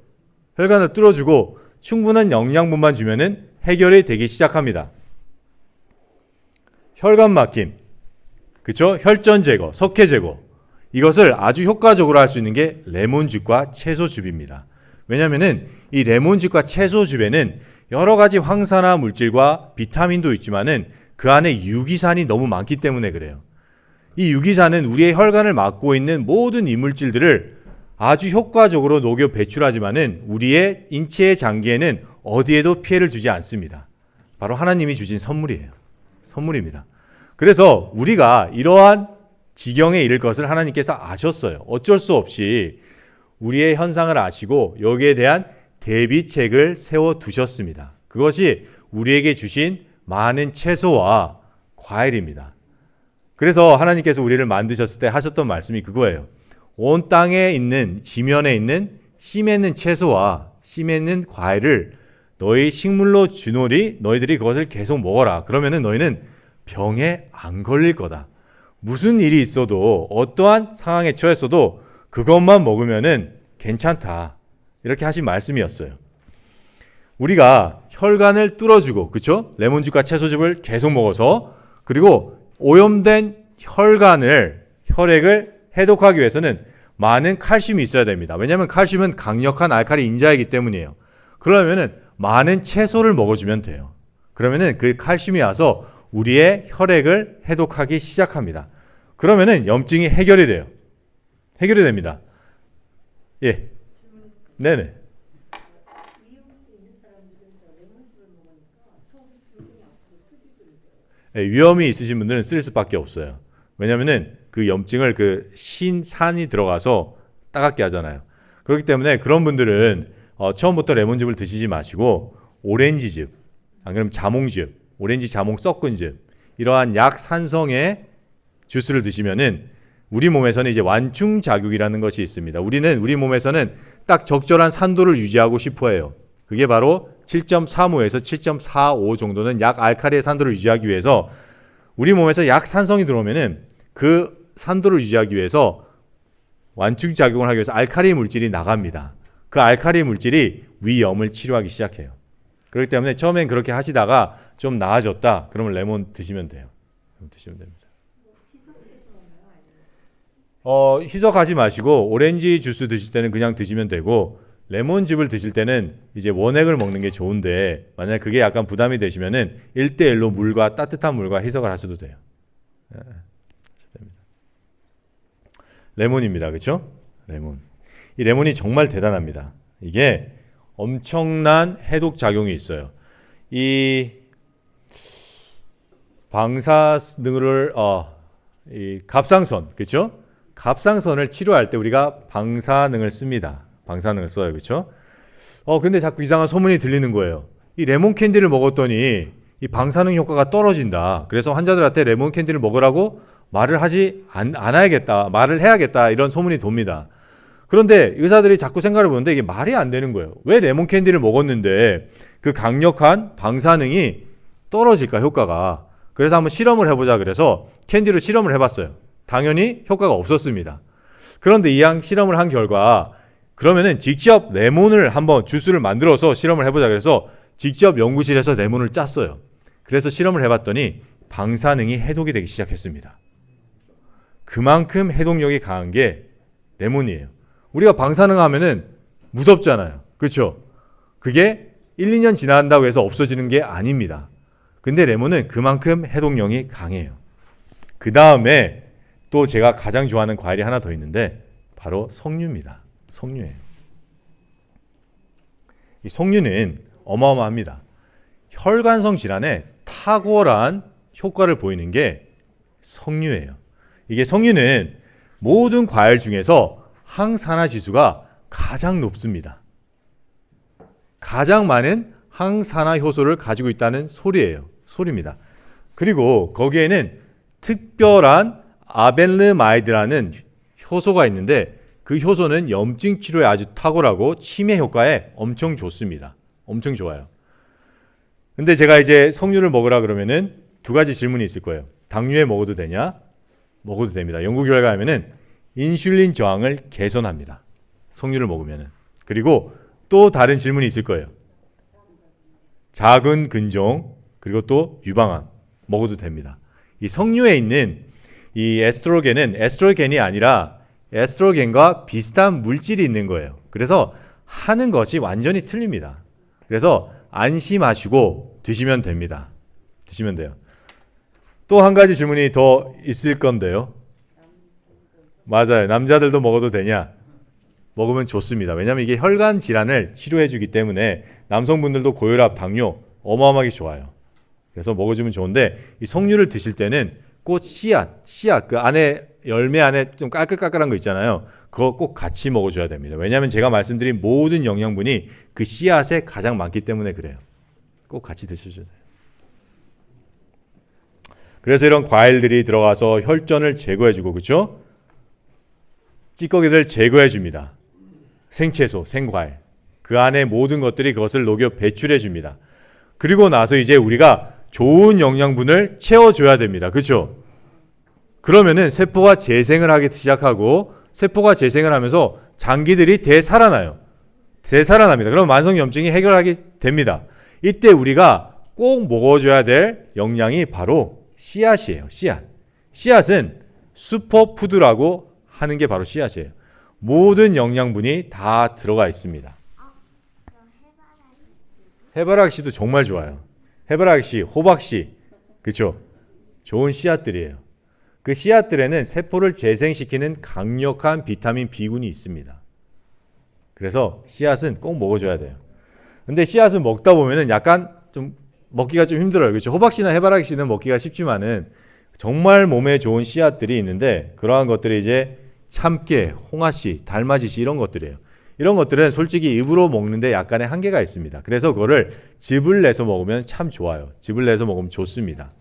혈관을 뚫어주고 충분한 영양분만 주면은 해결이 되기 시작합니다. 혈관 막힘, 그쵸? 혈전 제거, 석회 제거. 이것을 아주 효과적으로 할 수 있는 게 레몬즙과 채소즙입니다. 왜냐면은 이 레몬즙과 채소즙에는 여러 가지 황산화 물질과 비타민도 있지만은 그 안에 유기산이 너무 많기 때문에 그래요. 이 유기산은 우리의 혈관을 막고 있는 모든 이물질들을 아주 효과적으로 녹여 배출하지만은 우리의 인체의 장기에는 어디에도 피해를 주지 않습니다. 바로 하나님이 주신 선물이에요. 선물입니다. 그래서 우리가 이러한 지경에 이를 것을 하나님께서 아셨어요. 어쩔 수 없이 우리의 현상을 아시고 여기에 대한 대비책을 세워두셨습니다. 그것이 우리에게 주신 많은 채소와 과일입니다. 그래서 하나님께서 우리를 만드셨을 때 하셨던 말씀이 그거예요. 온 땅에 있는 지면에 있는 씨 맺는 채소와 씨 맺는 과일을 너희 식물로 주노리 너희들이 그것을 계속 먹어라. 그러면은 너희는 병에 안 걸릴 거다. 무슨 일이 있어도 어떠한 상황에 처했어도 그것만 먹으면은 괜찮다. 이렇게 하신 말씀이었어요. 우리가 혈관을 뚫어주고, 그쵸? 레몬즙과 채소즙을 계속 먹어서, 그리고 오염된 혈액을 해독하기 위해서는 많은 칼슘이 있어야 됩니다. 왜냐하면 칼슘은 강력한 알칼리 인자이기 때문이에요. 그러면은 많은 채소를 먹어주면 돼요. 그러면은 그 칼슘이 와서 우리의 혈액을 해독하기 시작합니다. 그러면은 염증이 해결이 돼요. 해결이 됩니다. 예. 네네. 네, 위험이 있으신 분들은 쓸 수밖에 없어요. 왜냐면은 그 염증을 그 산이 들어가서 따갑게 하잖아요. 그렇기 때문에 그런 분들은 처음부터 레몬즙을 드시지 마시고 오렌지즙, 안 그러면 자몽즙, 오렌지 자몽 섞은 즙, 이러한 약산성의 주스를 드시면은 우리 몸에서는 이제 완충 작용이라는 것이 있습니다. 우리 몸에서는 딱 적절한 산도를 유지하고 싶어 해요. 그게 바로 7.35에서 7.45 정도는 약 알칼리의 산도를 유지하기 위해서 우리 몸에서 약 산성이 들어오면은 그 산도를 유지하기 위해서 완충 작용을 하기 위해서 알칼리 물질이 나갑니다. 그 알칼리 물질이 위염을 치료하기 시작해요. 그렇기 때문에 처음엔 그렇게 하시다가 좀 나아졌다. 그러면 레몬 드시면 돼요. 드시면 됩니다. 희석하지 마시고 오렌지 주스 드실 때는 그냥 드시면 되고 레몬즙을 드실 때는 이제 원액을 먹는 게 좋은데 만약 그게 약간 부담이 되시면은 1대1로 물과 따뜻한 물과 희석을 하셔도 돼요. 레몬입니다. 그렇죠? 레몬. 이 레몬이 정말 대단합니다. 이게 엄청난 해독 작용이 있어요. 이 방사능을 이 갑상선, 그렇죠? 갑상선을 치료할 때 우리가 방사능을 씁니다. 방사능을 써요. 그렇죠? 근데 자꾸 이상한 소문이 들리는 거예요. 이 레몬 캔디를 먹었더니 이 방사능 효과가 떨어진다. 그래서 환자들한테 레몬 캔디를 먹으라고 말을 하지 않아야겠다. 말을 해야겠다. 이런 소문이 돕니다. 그런데 의사들이 자꾸 생각을 보는데 이게 말이 안 되는 거예요. 왜 레몬 캔디를 먹었는데 그 강력한 방사능이 떨어질까, 효과가. 그래서 한번 실험을 해보자 그래서 캔디로 실험을 해봤어요. 당연히 효과가 없었습니다. 그런데 이왕 실험을 한 결과 그러면은 직접 레몬을 한번 주스를 만들어서 실험을 해보자 그래서 직접 연구실에서 레몬을 짰어요. 그래서 실험을 해봤더니 방사능이 해독이 되기 시작했습니다. 그만큼 해독력이 강한 게 레몬이에요. 우리가 방사능 하면은 무섭잖아요. 그렇죠? 그게 1, 2년 지난다고 해서 없어지는 게 아닙니다. 근데 레몬은 그만큼 해독력이 강해요. 그 다음에 또 제가 가장 좋아하는 과일이 하나 더 있는데 바로 석류입니다. 석류예요. 이 석류는 어마어마합니다. 혈관성 질환에 탁월한 효과를 보이는 게 석류예요. 이게 석류는 모든 과일 중에서 항산화 지수가 가장 높습니다. 가장 많은 항산화 효소를 가지고 있다는 소리입니다. 그리고 거기에는 특별한 아벨르마이드라는 효소가 있는데 그 효소는 염증 치료에 아주 탁월하고 치매 효과에 엄청 좋습니다. 엄청 좋아요. 근데 제가 이제 석류를 먹으라 그러면은 두 가지 질문이 있을 거예요. 당뇨에 먹어도 되냐? 먹어도 됩니다. 연구 결과에 하면은 인슐린 저항을 개선합니다. 석류를 먹으면은. 그리고 또 다른 질문이 있을 거예요. 작은 근종 그리고 또 유방암 먹어도 됩니다. 이 석류에 있는 이 에스트로겐은 에스트로겐이 아니라 에스트로겐과 비슷한 물질이 있는 거예요. 그래서 하는 것이 완전히 틀립니다. 그래서 안심하시고 드시면 됩니다. 드시면 돼요. 또 한 가지 질문이 더 있을 건데요. 맞아요. 남자들도 먹어도 되냐? 먹으면 좋습니다. 왜냐하면 이게 혈관 질환을 치료해 주기 때문에 남성분들도 고혈압, 당뇨 어마어마하게 좋아요. 그래서 먹어주면 좋은데 이 석류를 드실 때는 꼭 씨앗 그 안에 열매 안에 좀 까끌까끌한 거 있잖아요. 그거 꼭 같이 먹어줘야 됩니다. 왜냐하면 제가 말씀드린 모든 영양분이 그 씨앗에 가장 많기 때문에 그래요. 꼭 같이 드셔야 돼요. 그래서 이런 과일들이 들어가서 혈전을 제거해주고, 그렇죠? 찌꺼기를 제거해줍니다. 생채소, 생과일. 그 안에 모든 것들이 그것을 녹여 배출해줍니다. 그리고 나서 이제 우리가 좋은 영양분을 채워줘야 됩니다. 그렇죠? 그러면은 세포가 재생을 하기 시작하고 세포가 재생을 하면서 장기들이 되살아나요. 되살아납니다. 그럼 만성염증이 해결하게 됩니다. 이때 우리가 꼭 먹어줘야 될 영양이 바로 씨앗이에요. 씨앗. 씨앗은 슈퍼푸드라고 하는 게 바로 씨앗이에요. 모든 영양분이 다 들어가 있습니다. 해바라기씨도 정말 좋아요. 해바라기씨, 호박씨, 그렇죠? 좋은 씨앗들이에요. 그 씨앗들에는 세포를 재생시키는 강력한 비타민 B군이 있습니다. 그래서 씨앗은 꼭 먹어줘야 돼요. 근데 씨앗은 먹다 보면은 약간 좀 먹기가 좀 힘들어요. 그렇죠? 호박씨나 해바라기씨는 먹기가 쉽지만은 정말 몸에 좋은 씨앗들이 있는데 그러한 것들이 이제 참깨, 홍아씨, 달맞이씨 이런 것들이에요. 이런 것들은 솔직히 입으로 먹는데 약간의 한계가 있습니다. 그래서 그거를 즙을 내서 먹으면 참 좋아요. 즙을 내서 먹으면 좋습니다.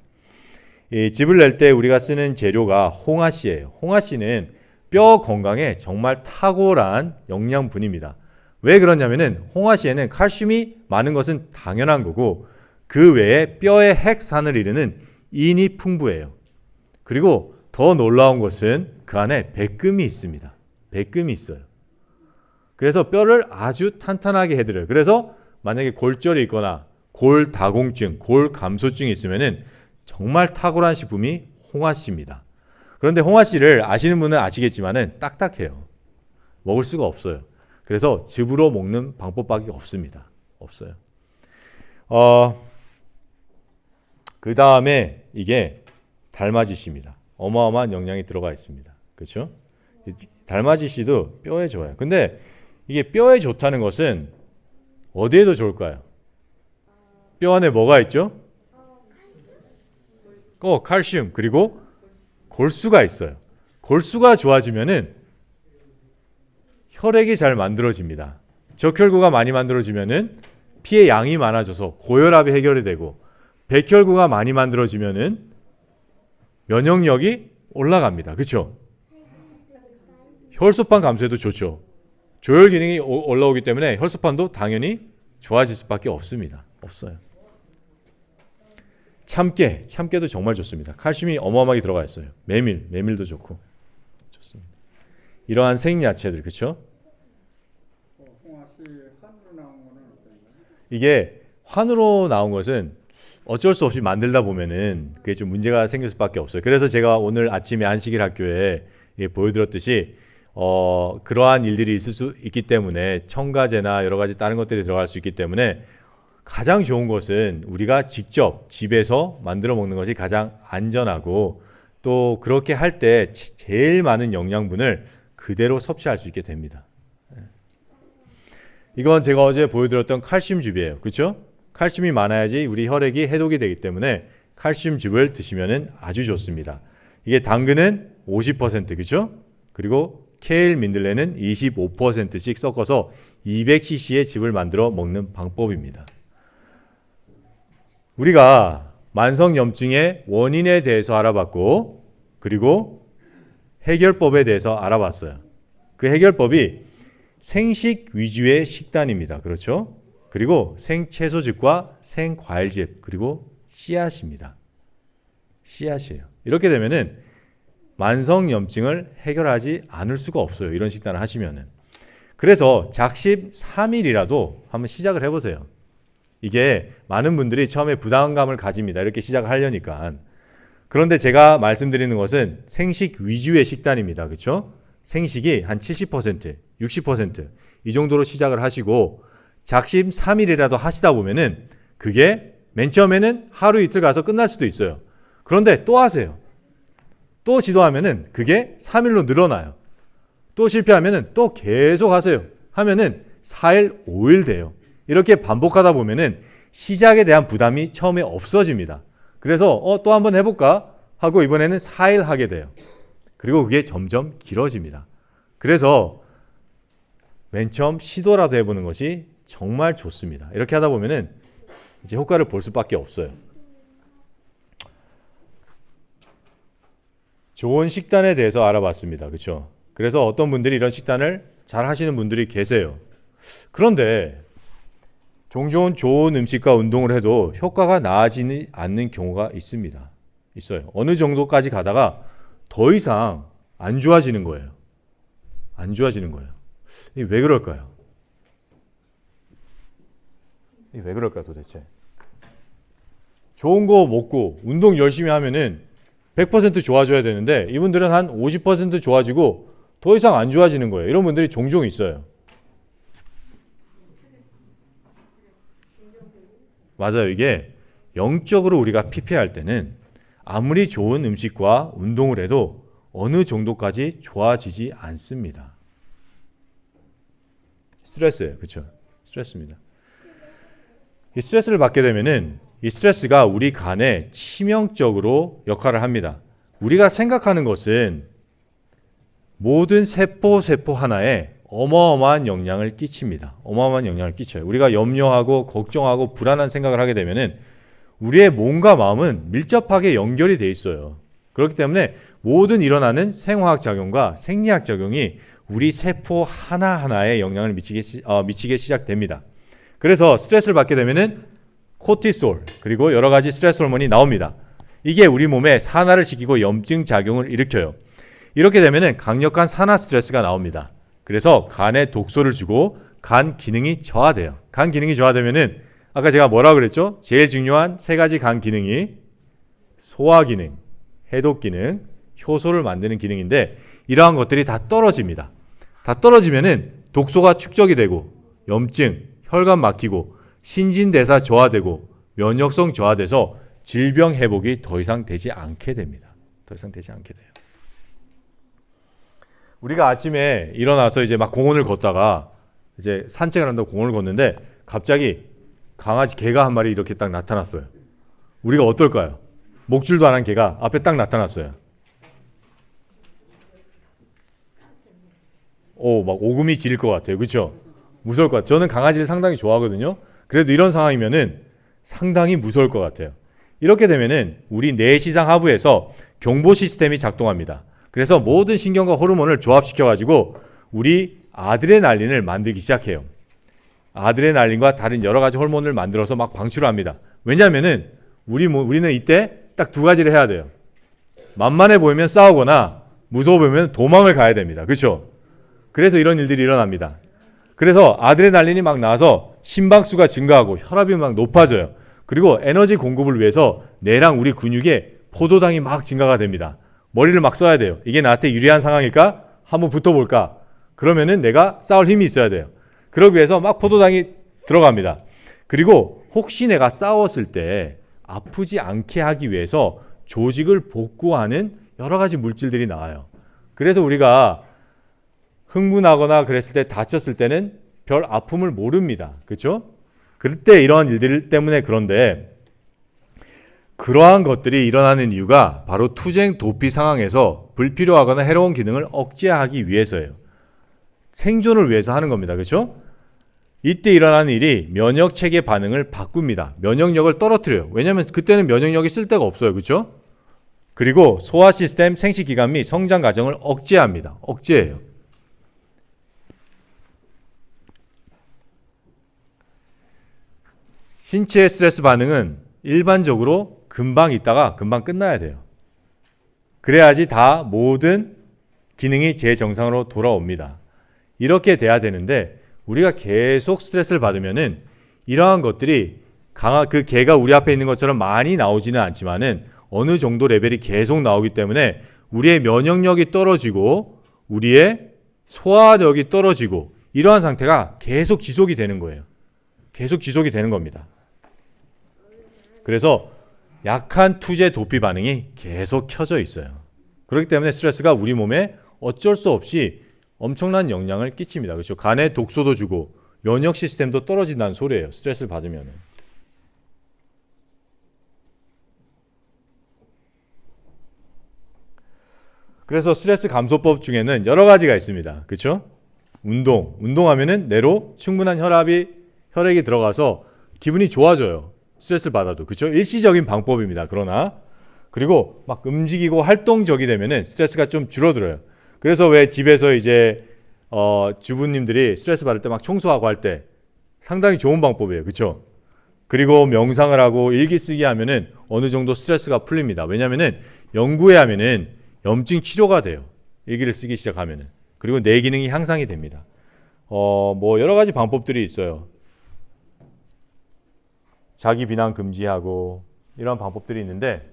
이 즙을 낼 때 우리가 쓰는 재료가 홍아씨예요. 홍아씨는 뼈 건강에 정말 탁월한 영양분입니다. 왜 그러냐면은 홍아씨에는 칼슘이 많은 것은 당연한 거고 그 외에 뼈의 핵산을 이루는 인이 풍부해요. 그리고 더 놀라운 것은 그 안에 백금이 있습니다. 백금이 있어요. 그래서 뼈를 아주 탄탄하게 해드려요. 그래서 만약에 골절이 있거나 골다공증, 골감소증이 있으면은 정말 탁월한 식품이 홍아씨입니다. 그런데 홍아씨를 아시는 분은 아시겠지만은 딱딱해요. 먹을 수가 없어요. 그래서 즙으로 먹는 방법밖에 없습니다. 없어요. 그 다음에 이게 달맞이씨입니다. 어마어마한 영양이 들어가 있습니다. 그렇죠? 달맞이씨도 뼈에 좋아요. 근데 이게 뼈에 좋다는 것은 어디에도 좋을까요? 뼈 안에 뭐가 있죠? 칼슘 그리고 골수가 있어요. 골수가 좋아지면은 혈액이 잘 만들어집니다. 적혈구가 많이 만들어지면은 피의 양이 많아져서 고혈압이 해결이 되고 백혈구가 많이 만들어지면은 면역력이 올라갑니다. 그렇죠? 혈소판 감소에도 좋죠. 조혈 기능이 올라오기 때문에 혈소판도 당연히 좋아질 수밖에 없습니다. 없어요. 참깨도 정말 좋습니다. 칼슘이 어마어마하게 들어가 있어요. 메밀도 좋고 좋습니다. 이러한 생야채들 그렇죠? 이게 환으로 나온 것은 어쩔 수 없이 만들다 보면은 그게 좀 문제가 생길 수밖에 없어요. 그래서 제가 오늘 아침에 안식일 학교에 보여드렸듯이 그러한 일들이 있을 수 있기 때문에 첨가제나 여러 가지 다른 것들이 들어갈 수 있기 때문에 가장 좋은 것은 우리가 직접 집에서 만들어 먹는 것이 가장 안전하고 또 그렇게 할 때 제일 많은 영양분을 그대로 섭취할 수 있게 됩니다. 이건 제가 어제 보여드렸던 칼슘즙이에요. 그렇죠? 칼슘이 많아야지 우리 혈액이 해독이 되기 때문에 칼슘즙을 드시면 아주 좋습니다. 이게 당근은 50% 그렇죠? 그리고 케일, 민들레는 25%씩 섞어서 200cc의 즙을 만들어 먹는 방법입니다. 우리가 만성염증의 원인에 대해서 알아봤고 그리고 해결법에 대해서 알아봤어요. 그 해결법이 생식 위주의 식단입니다. 그렇죠? 그리고 생채소즙과 생과일즙 그리고 씨앗입니다. 씨앗이에요. 이렇게 되면은 만성염증을 해결하지 않을 수가 없어요. 이런 식단을 하시면은. 그래서 작심 3일이라도 한번 시작을 해보세요. 이게 많은 분들이 처음에 부담감을 가집니다. 이렇게 시작을 하려니까. 그런데 제가 말씀드리는 것은 생식 위주의 식단입니다. 그렇죠? 생식이 한 70%, 60%이 정도로 시작을 하시고 작심 3일이라도 하시다 보면은 그게 맨 처음에는 하루 이틀 가서 끝날 수도 있어요. 그런데 또 하세요. 또 시도하면은 그게 3일로 늘어나요. 또 실패하면은 또 계속 하세요. 하면은 4일, 5일 돼요. 이렇게 반복하다 보면은 시작에 대한 부담이 처음에 없어집니다. 그래서 또 한번 해볼까 하고 이번에는 4일 하게 돼요. 그리고 그게 점점 길어집니다. 그래서 맨 처음 시도라도 해보는 것이 정말 좋습니다. 이렇게 하다 보면은 이제 효과를 볼 수밖에 없어요. 좋은 식단에 대해서 알아봤습니다. 그렇죠? 그래서 어떤 분들이 이런 식단을 잘 하시는 분들이 계세요. 그런데 종종 좋은 음식과 운동을 해도 효과가 나아지지 않는 경우가 있습니다. 있어요. 어느 정도까지 가다가 더 이상 안 좋아지는 거예요. 안 좋아지는 거예요. 이게 왜 그럴까요? 이게 왜 그럴까 도대체? 좋은 거 먹고 운동 열심히 하면은 100% 좋아져야 되는데 이분들은 한 50% 좋아지고 더 이상 안 좋아지는 거예요. 이런 분들이 종종 있어요. 맞아요. 이게 영적으로 우리가 피폐할 때는 아무리 좋은 음식과 운동을 해도 어느 정도까지 좋아지지 않습니다. 스트레스예요. 그렇죠? 스트레스입니다. 이 스트레스를 받게 되면은 이 스트레스가 우리 간에 치명적으로 역할을 합니다. 우리가 생각하는 것은 모든 세포 하나에 어마어마한 영향을 끼칩니다. 어마어마한 영향을 끼쳐요. 우리가 염려하고 걱정하고 불안한 생각을 하게 되면은 우리의 몸과 마음은 밀접하게 연결이 돼 있어요. 그렇기 때문에 모든 일어나는 생화학 작용과 생리학 작용이 우리 세포 하나하나에 영향을 미치게 시작됩니다. 그래서 스트레스를 받게 되면은 코티솔 그리고 여러 가지 스트레스 호르몬이 나옵니다. 이게 우리 몸에 산화를 시키고 염증 작용을 일으켜요. 이렇게 되면은 강력한 산화 스트레스가 나옵니다. 그래서 간에 독소를 주고 간 기능이 저하돼요. 간 기능이 저하되면은 아까 제가 뭐라고 그랬죠? 제일 중요한 세 가지 간 기능이 소화 기능, 해독 기능, 효소를 만드는 기능인데 이러한 것들이 다 떨어집니다. 다 떨어지면은 독소가 축적이 되고 염증, 혈관 막히고 신진대사 저하되고 면역성 저하돼서 질병 회복이 더 이상 되지 않게 됩니다. 더 이상 되지 않게 돼요. 우리가 아침에 일어나서 이제 막 공원을 걷다가 이제 산책을 한다고 공원을 걷는데 갑자기 강아지 개가 한 마리 이렇게 딱 나타났어요. 우리가 어떨까요? 목줄도 안 한 개가 앞에 딱 나타났어요. 막 오금이 지릴 것 같아요. 그렇죠? 무서울 것 같아요. 저는 강아지를 상당히 좋아하거든요. 그래도 이런 상황이면은 상당히 무서울 것 같아요. 이렇게 되면은 우리 뇌시상 하부에서 경보 시스템이 작동합니다. 그래서 모든 신경과 호르몬을 조합시켜가지고 우리 아드레날린을 만들기 시작해요. 아드레날린과 다른 여러 가지 호르몬을 만들어서 막 방출을 합니다. 왜냐하면은 우리는 이때 딱 두 가지를 해야 돼요. 만만해 보이면 싸우거나 무서워 보이면 도망을 가야 됩니다. 그렇죠? 그래서 이런 일들이 일어납니다. 그래서 아드레날린이 막 나와서 심박수가 증가하고 혈압이 막 높아져요. 그리고 에너지 공급을 위해서 뇌랑 우리 근육에 포도당이 막 증가가 됩니다. 머리를 막 써야 돼요. 이게 나한테 유리한 상황일까? 한번 붙어볼까? 그러면은 내가 싸울 힘이 있어야 돼요. 그러기 위해서 막 포도당이 들어갑니다. 그리고 혹시 내가 싸웠을 때 아프지 않게 하기 위해서 조직을 복구하는 여러 가지 물질들이 나와요. 그래서 우리가 흥분하거나 그랬을 때 다쳤을 때는 별 아픔을 모릅니다. 그렇죠? 그때 이러한 일들 때문에 그런데 그러한 것들이 일어나는 이유가 바로 투쟁 도피 상황에서 불필요하거나 해로운 기능을 억제하기 위해서예요. 생존을 위해서 하는 겁니다. 그렇죠? 이때 일어나는 일이 면역 체계 반응을 바꿉니다. 면역력을 떨어뜨려요. 왜냐하면 그때는 면역력이 쓸 데가 없어요. 그렇죠? 그리고 소화 시스템, 생식기관 및 성장 과정을 억제합니다. 억제해요. 신체의 스트레스 반응은 일반적으로 금방 있다가 금방 끝나야 돼요. 그래야지 다 모든 기능이 제정상으로 돌아옵니다. 이렇게 돼야 되는데 우리가 계속 스트레스를 받으면은 이러한 것들이 그 개가 우리 앞에 있는 것처럼 많이 나오지는 않지만은 어느 정도 레벨이 계속 나오기 때문에 우리의 면역력이 떨어지고 우리의 소화력이 떨어지고 이러한 상태가 계속 지속이 되는 거예요. 계속 지속이 되는 겁니다. 그래서 약한 투제 도피 반응이 계속 켜져 있어요. 그렇기 때문에 스트레스가 우리 몸에 어쩔 수 없이 엄청난 영향을 끼칩니다. 그렇죠? 간에 독소도 주고 면역 시스템도 떨어진다는 소리예요. 스트레스를 받으면. 그래서 스트레스 감소법 중에는 여러 가지가 있습니다. 그렇죠? 운동하면은 뇌로 충분한 혈액이 들어가서 기분이 좋아져요. 스트레스를 받아도. 그렇죠? 일시적인 방법입니다. 그러나 그리고 막 움직이고 활동적이 되면은 스트레스가 좀 줄어들어요. 그래서 왜 집에서 이제 주부님들이 스트레스 받을 때 막 청소하고 할 때 상당히 좋은 방법이에요. 그렇죠? 그리고 명상을 하고 일기 쓰기 하면은 어느 정도 스트레스가 풀립니다. 왜냐면은 연구에 하면은 염증 치료가 돼요. 일기를 쓰기 시작하면은. 그리고 뇌 기능이 향상이 됩니다. 뭐 여러 가지 방법들이 있어요. 자기 비난 금지하고 이런 방법들이 있는데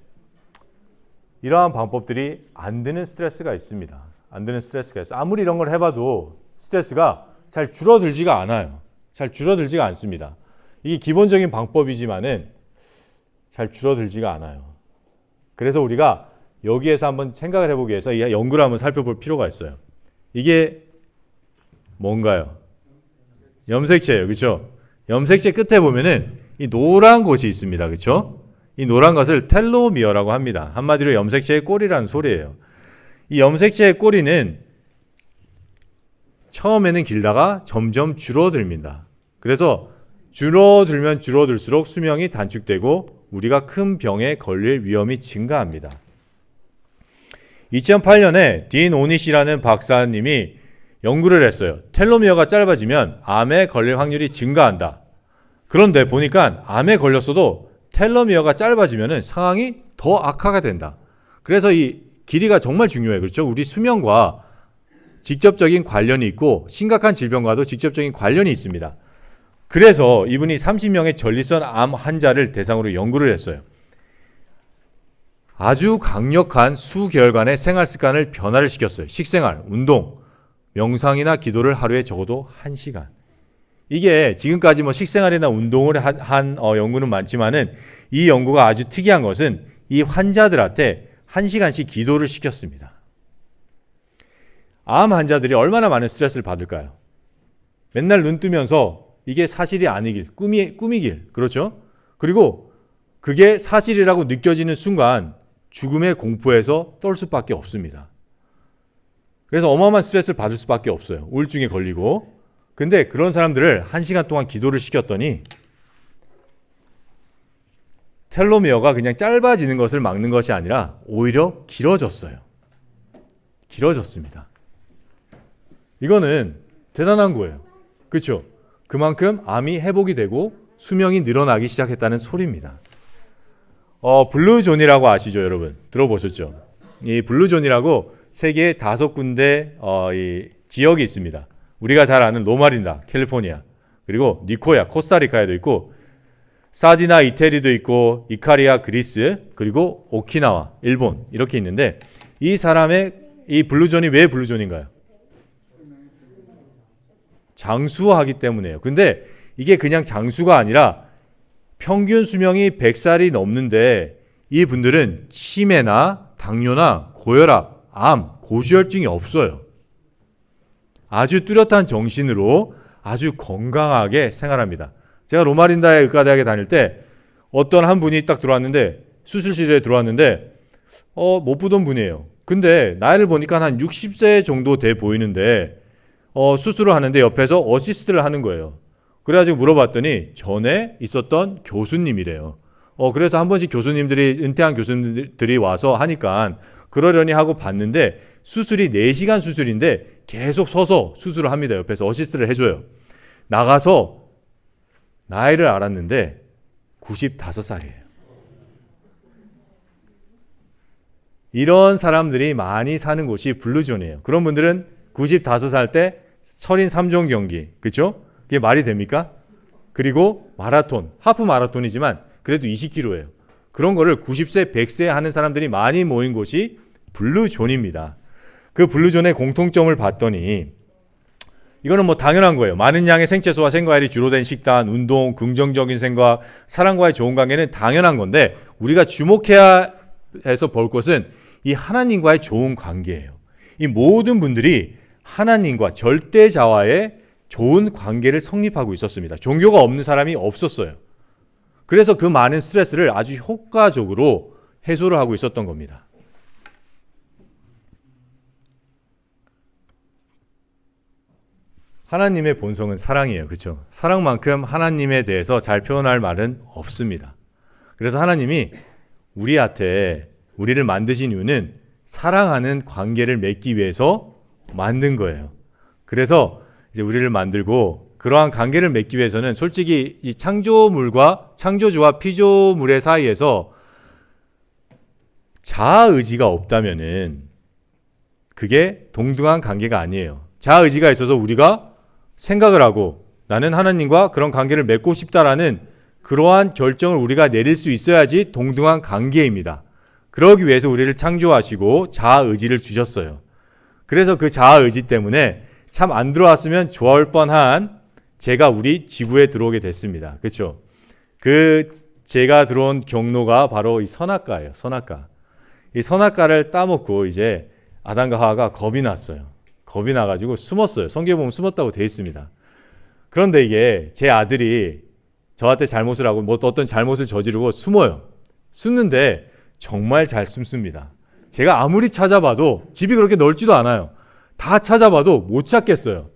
이러한 방법들이 안 드는 스트레스가 있습니다. 안 드는 스트레스가 있어요. 아무리 이런 걸 해봐도 스트레스가 잘 줄어들지가 않아요. 잘 줄어들지가 않습니다. 이게 기본적인 방법이지만은 잘 줄어들지가 않아요. 그래서 우리가 여기에서 한번 생각을 해보기 위해서 이 연구를 한번 살펴볼 필요가 있어요. 이게 뭔가요? 염색체예요. 그렇죠? 염색체 끝에 보면은 이 노란 곳이 있습니다. 그렇죠? 이 노란 것을 텔로미어라고 합니다. 한마디로 염색체의 꼬리라는 소리예요. 이 염색체의 꼬리는 처음에는 길다가 점점 줄어듭니다. 그래서 줄어들면 줄어들수록 수명이 단축되고 우리가 큰 병에 걸릴 위험이 증가합니다. 2008년에 딘 오니시라는 박사님이 연구를 했어요. 텔로미어가 짧아지면 암에 걸릴 확률이 증가한다. 그런데 보니까 암에 걸렸어도 텔로미어가 짧아지면 상황이 더 악화가 된다. 그래서 이 길이가 정말 중요해요. 그렇죠? 우리 수명과 직접적인 관련이 있고 심각한 질병과도 직접적인 관련이 있습니다. 그래서 이분이 30명의 전립선 암 환자를 대상으로 연구를 했어요. 아주 강력한 수개월간의 생활 습관을 변화를 시켰어요. 식생활, 운동, 명상이나 기도를 하루에 적어도 1시간. 이게 지금까지 뭐 식생활이나 운동을 한 연구는 많지만은 이 연구가 아주 특이한 것은 이 환자들한테 1시간씩 기도를 시켰습니다. 암 환자들이 얼마나 많은 스트레스를 받을까요? 맨날 눈 뜨면서 이게 사실이 아니길, 꿈이길, 그렇죠? 그리고 그게 사실이라고 느껴지는 순간 죽음의 공포에서 떨 수밖에 없습니다. 그래서 어마어마한 스트레스를 받을 수밖에 없어요. 우울증에 걸리고. 근데 그런 사람들을 1시간 동안 기도를 시켰더니 텔로미어가 그냥 짧아지는 것을 막는 것이 아니라 오히려 길어졌어요. 길어졌습니다. 이거는 대단한 거예요. 그렇죠? 그만큼 암이 회복이 되고 수명이 늘어나기 시작했다는 소리입니다. 블루존이라고 아시죠, 여러분? 들어보셨죠? 이 블루존이라고 세계에 5군데 이 지역이 있습니다. 우리가 잘 아는 로마린다, 캘리포니아, 그리고 니코야, 코스타리카에도 있고, 사디나, 이태리도 있고, 이카리아, 그리스, 그리고 오키나와, 일본 이렇게 있는데 이 사람의 이 블루존이 왜 블루존인가요? 장수하기 때문에요. 근데 이게 그냥 장수가 아니라 평균 수명이 100살이 넘는데 이 분들은 치매나 당뇨나 고혈압, 암, 고지혈증이 없어요. 아주 뚜렷한 정신으로 아주 건강하게 생활합니다. 제가 로마린다의 의과대학에 다닐 때 어떤 한 분이 딱 들어왔는데 수술실에 들어왔는데 못 보던 분이에요. 근데 나이를 보니까 한 60세 정도 돼 보이는데 수술을 하는데 옆에서 어시스트를 하는 거예요. 그래가지고 물어봤더니 전에 있었던 교수님이래요. 그래서 한 번씩 교수님들이, 은퇴한 교수님들이 와서 하니까 그러려니 하고 봤는데 수술이 4시간 수술인데 계속 서서 수술을 합니다. 옆에서 어시스트를 해줘요. 나가서 나이를 알았는데 95살이에요. 이런 사람들이 많이 사는 곳이 블루존이에요. 그런 분들은 95살 때 철인 3종 경기, 그렇죠? 그게 말이 됩니까? 그리고 마라톤, 하프 마라톤이지만 그래도 20km예요. 그런 거를 90세, 100세 하는 사람들이 많이 모인 곳이 블루존입니다. 그 블루존의 공통점을 봤더니 이거는 뭐 당연한 거예요. 많은 양의 생채소와 생과일이 주로 된 식단, 운동, 긍정적인 생각, 사랑과의 좋은 관계는 당연한 건데 우리가 주목해야 해서 볼 것은 이 하나님과의 좋은 관계예요. 이 모든 분들이 하나님과 절대자와의 좋은 관계를 성립하고 있었습니다. 종교가 없는 사람이 없었어요. 그래서 그 많은 스트레스를 아주 효과적으로 해소를 하고 있었던 겁니다. 하나님의 본성은 사랑이에요. 그렇죠? 사랑만큼 하나님에 대해서 잘 표현할 말은 없습니다. 그래서 하나님이 우리한테 우리를 만드신 이유는 사랑하는 관계를 맺기 위해서 만든 거예요. 그래서 이제 우리를 만들고 그러한 관계를 맺기 위해서는 솔직히 이 창조주와 피조물의 사이에서 자아 의지가 없다면은 그게 동등한 관계가 아니에요. 자아 의지가 있어서 우리가 생각을 하고 나는 하나님과 그런 관계를 맺고 싶다라는 그러한 결정을 우리가 내릴 수 있어야지 동등한 관계입니다. 그러기 위해서 우리를 창조하시고 자아 의지를 주셨어요. 그래서 그 자아 의지 때문에 참 안 들어왔으면 좋을 뻔한 제가 우리 지구에 들어오게 됐습니다. 그렇죠? 그 제가 들어온 경로가 바로 이 선악과예요. 선악과. 이 선악과를 따먹고 이제 아담과 하와가 겁이 났어요. 겁이 나가지고 숨었어요. 성경에 보면 숨었다고 돼 있습니다. 그런데 이게 제 아들이 저한테 잘못을 하고 뭐 어떤 잘못을 저지르고 숨어요. 숨는데 정말 잘 숨습니다. 제가 아무리 찾아봐도 집이 그렇게 넓지도 않아요. 다 찾아봐도 못 찾겠어요.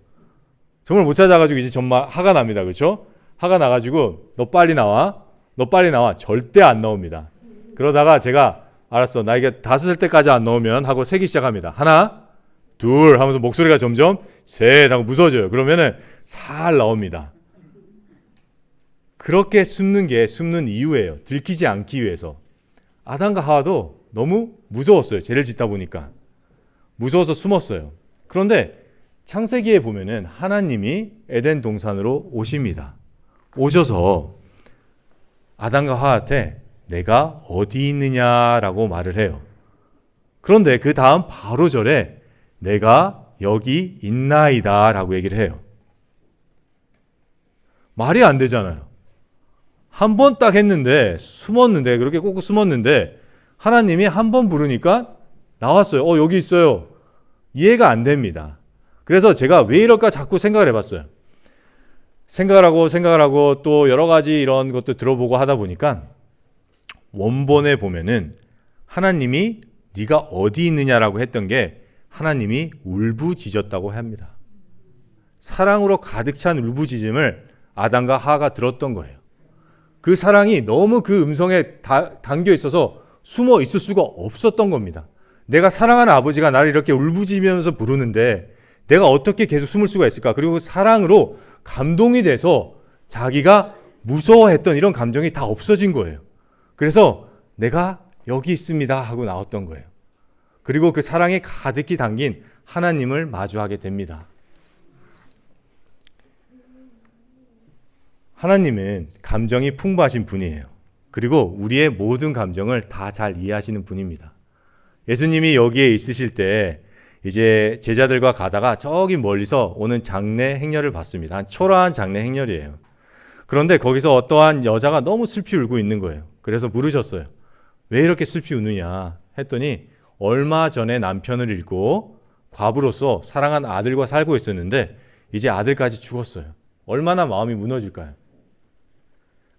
정말 못 찾아가지고 이제 정말 화가 납니다. 그렇죠? 화가 나가지고 너 빨리 나와. 너 빨리 나와. 절대 안 나옵니다. 그러다가 제가 알았어. 나 이게 5살 때까지 안 나오면 하고 세기 시작합니다. 하나, 둘 하면서 목소리가 점점 셋 하고 무서워져요. 그러면은 살 나옵니다. 그렇게 숨는 게 숨는 이유예요. 들키지 않기 위해서. 아담과 하와도 너무 무서웠어요. 죄를 짓다 보니까. 무서워서 숨었어요. 그런데 창세기에 보면은 하나님이 에덴 동산으로 오십니다. 오셔서 아담과 하와한테 내가 어디 있느냐라고 말을 해요. 그런데 그 다음 바로 절에 내가 여기 있나이다 라고 얘기를 해요. 말이 안 되잖아요. 한 번 딱 했는데 숨었는데 그렇게 꼭 숨었는데 하나님이 한 번 부르니까 나왔어요. 여기 있어요. 이해가 안 됩니다. 그래서 제가 왜 이럴까 자꾸 생각을 해봤어요. 생각을 하고 또 여러 가지 이런 것도 들어보고 하다 보니까 원본에 보면은 하나님이 네가 어디 있느냐라고 했던 게 하나님이 울부짖었다고 합니다. 사랑으로 가득 찬 울부짖음을 아담과 하와가 들었던 거예요. 그 사랑이 너무 그 음성에 담겨 있어서 숨어 있을 수가 없었던 겁니다. 내가 사랑하는 아버지가 나를 이렇게 울부짖으면서 부르는데 내가 어떻게 계속 숨을 수가 있을까? 그리고 사랑으로 감동이 돼서 자기가 무서워했던 이런 감정이 다 없어진 거예요. 그래서 내가 여기 있습니다 하고 나왔던 거예요. 그리고 그 사랑에 가득히 담긴 하나님을 마주하게 됩니다. 하나님은 감정이 풍부하신 분이에요. 그리고 우리의 모든 감정을 다 잘 이해하시는 분입니다. 예수님이 여기에 있으실 때 이제 제자들과 가다가 저기 멀리서 오는 장례 행렬을 봤습니다. 한 초라한 장례 행렬이에요. 그런데 거기서 어떠한 여자가 너무 슬피 울고 있는 거예요. 그래서 물으셨어요. 왜 이렇게 슬피 우느냐 했더니 얼마 전에 남편을 잃고 과부로서 사랑한 아들과 살고 있었는데 이제 아들까지 죽었어요. 얼마나 마음이 무너질까요?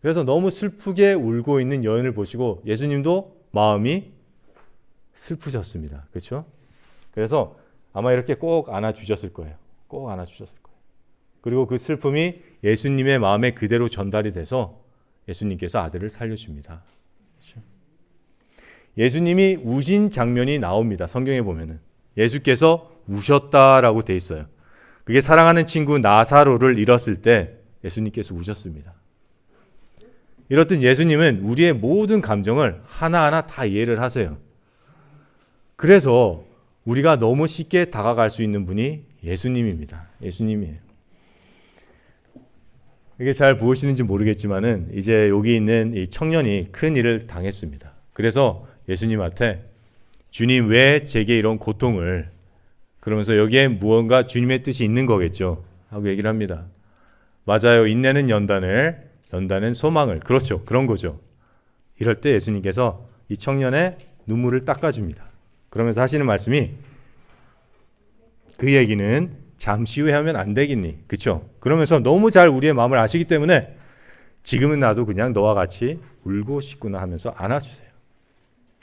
그래서 너무 슬프게 울고 있는 여인을 보시고 예수님도 마음이 슬프셨습니다. 그렇죠? 그래서 아마 이렇게 꼭 안아주셨을 거예요. 꼭 안아주셨을 거예요. 그리고 그 슬픔이 예수님의 마음에 그대로 전달이 돼서 예수님께서 아들을 살려줍니다. 그렇죠? 예수님이 우신 장면이 나옵니다. 성경에 보면은 예수께서 우셨다라고 돼 있어요. 그게 사랑하는 친구 나사로를 잃었을 때 예수님께서 우셨습니다. 이렇듯 예수님은 우리의 모든 감정을 하나하나 다 이해를 하세요. 그래서 우리가 너무 쉽게 다가갈 수 있는 분이 예수님입니다. 예수님이에요. 이게 잘 보이시는지 모르겠지만은 이제 여기 있는 이 청년이 큰 일을 당했습니다. 그래서 예수님한테 주님 왜 제게 이런 고통을, 그러면서 여기에 무언가 주님의 뜻이 있는 거겠죠 하고 얘기를 합니다. 맞아요. 인내는 연단은 소망을. 그렇죠. 그런 거죠. 이럴 때 예수님께서 이 청년의 눈물을 닦아줍니다. 그러면서 하시는 말씀이 그 얘기는 잠시 후에 하면 안 되겠니? 그렇죠? 그러면서 너무 잘 우리의 마음을 아시기 때문에 지금은 나도 그냥 너와 같이 울고 싶구나 하면서 안아주세요.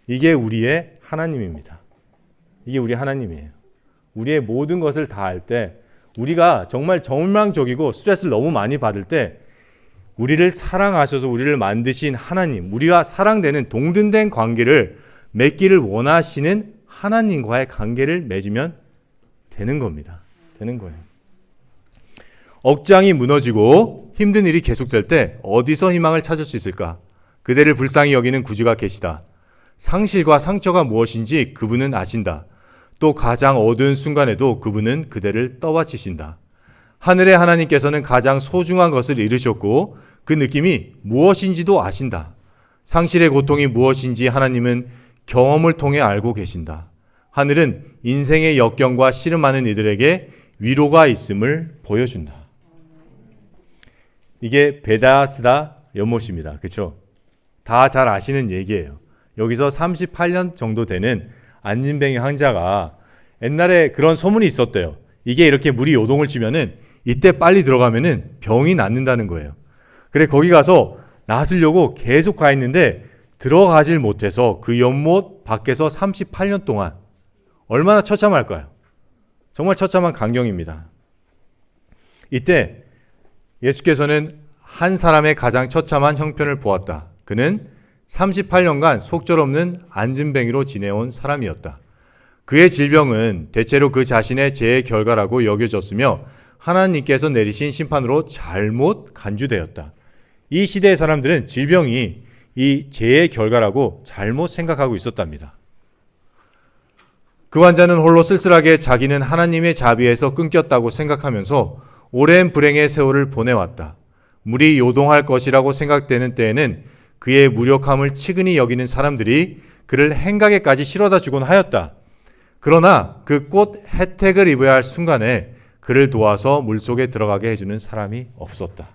이게 우리의 하나님입니다. 이게 우리 하나님이에요. 우리의 모든 것을 다 할 때, 우리가 정말 절망적이고 스트레스를 너무 많이 받을 때 우리를 사랑하셔서 우리를 만드신 하나님, 우리와 사랑되는 동등된 관계를 맺기를 원하시는 하나님과의 관계를 맺으면 되는 겁니다. 되는 거예요. 억장이 무너지고 힘든 일이 계속될 때 어디서 희망을 찾을 수 있을까? 그대를 불쌍히 여기는 구주가 계시다. 상실과 상처가 무엇인지 그분은 아신다. 또 가장 어두운 순간에도 그분은 그대를 떠받치신다. 하늘의 하나님께서는 가장 소중한 것을 이루셨고 그 느낌이 무엇인지도 아신다. 상실의 고통이 무엇인지 하나님은 경험을 통해 알고 계신다. 하늘은 인생의 역경과 씨름하는 이들에게 위로가 있음을 보여준다. 이게 베다스다 연못입니다. 그렇죠? 다 잘 아시는 얘기예요. 여기서 38년 정도 되는 안진뱅이 황자가 옛날에 그런 소문이 있었대요. 이게 이렇게 물이 요동을 치면은 이때 빨리 들어가면은 병이 낫는다는 거예요. 그래 거기 가서 낫으려고 계속 가 있는데 들어가질 못해서 그 연못 밖에서 38년 동안 얼마나 처참할까요? 정말 처참한 광경입니다. 이때 예수께서는 한 사람의 가장 처참한 형편을 보았다. 그는 38년간 속절없는 안진뱅이로 지내온 사람이었다. 그의 질병은 대체로 그 자신의 죄의 결과라고 여겨졌으며 하나님께서 내리신 심판으로 잘못 간주되었다. 이 시대의 사람들은 질병이 이 죄의 결과라고 잘못 생각하고 있었답니다. 그 환자는 홀로 쓸쓸하게 자기는 하나님의 자비에서 끊겼다고 생각하면서 오랜 불행의 세월을 보내왔다. 물이 요동할 것이라고 생각되는 때에는 그의 무력함을 치근히 여기는 사람들이 그를 행각에까지 실어다 주곤 하였다. 그러나 그 꽃 혜택을 입어야 할 순간에 그를 도와서 물속에 들어가게 해주는 사람이 없었다.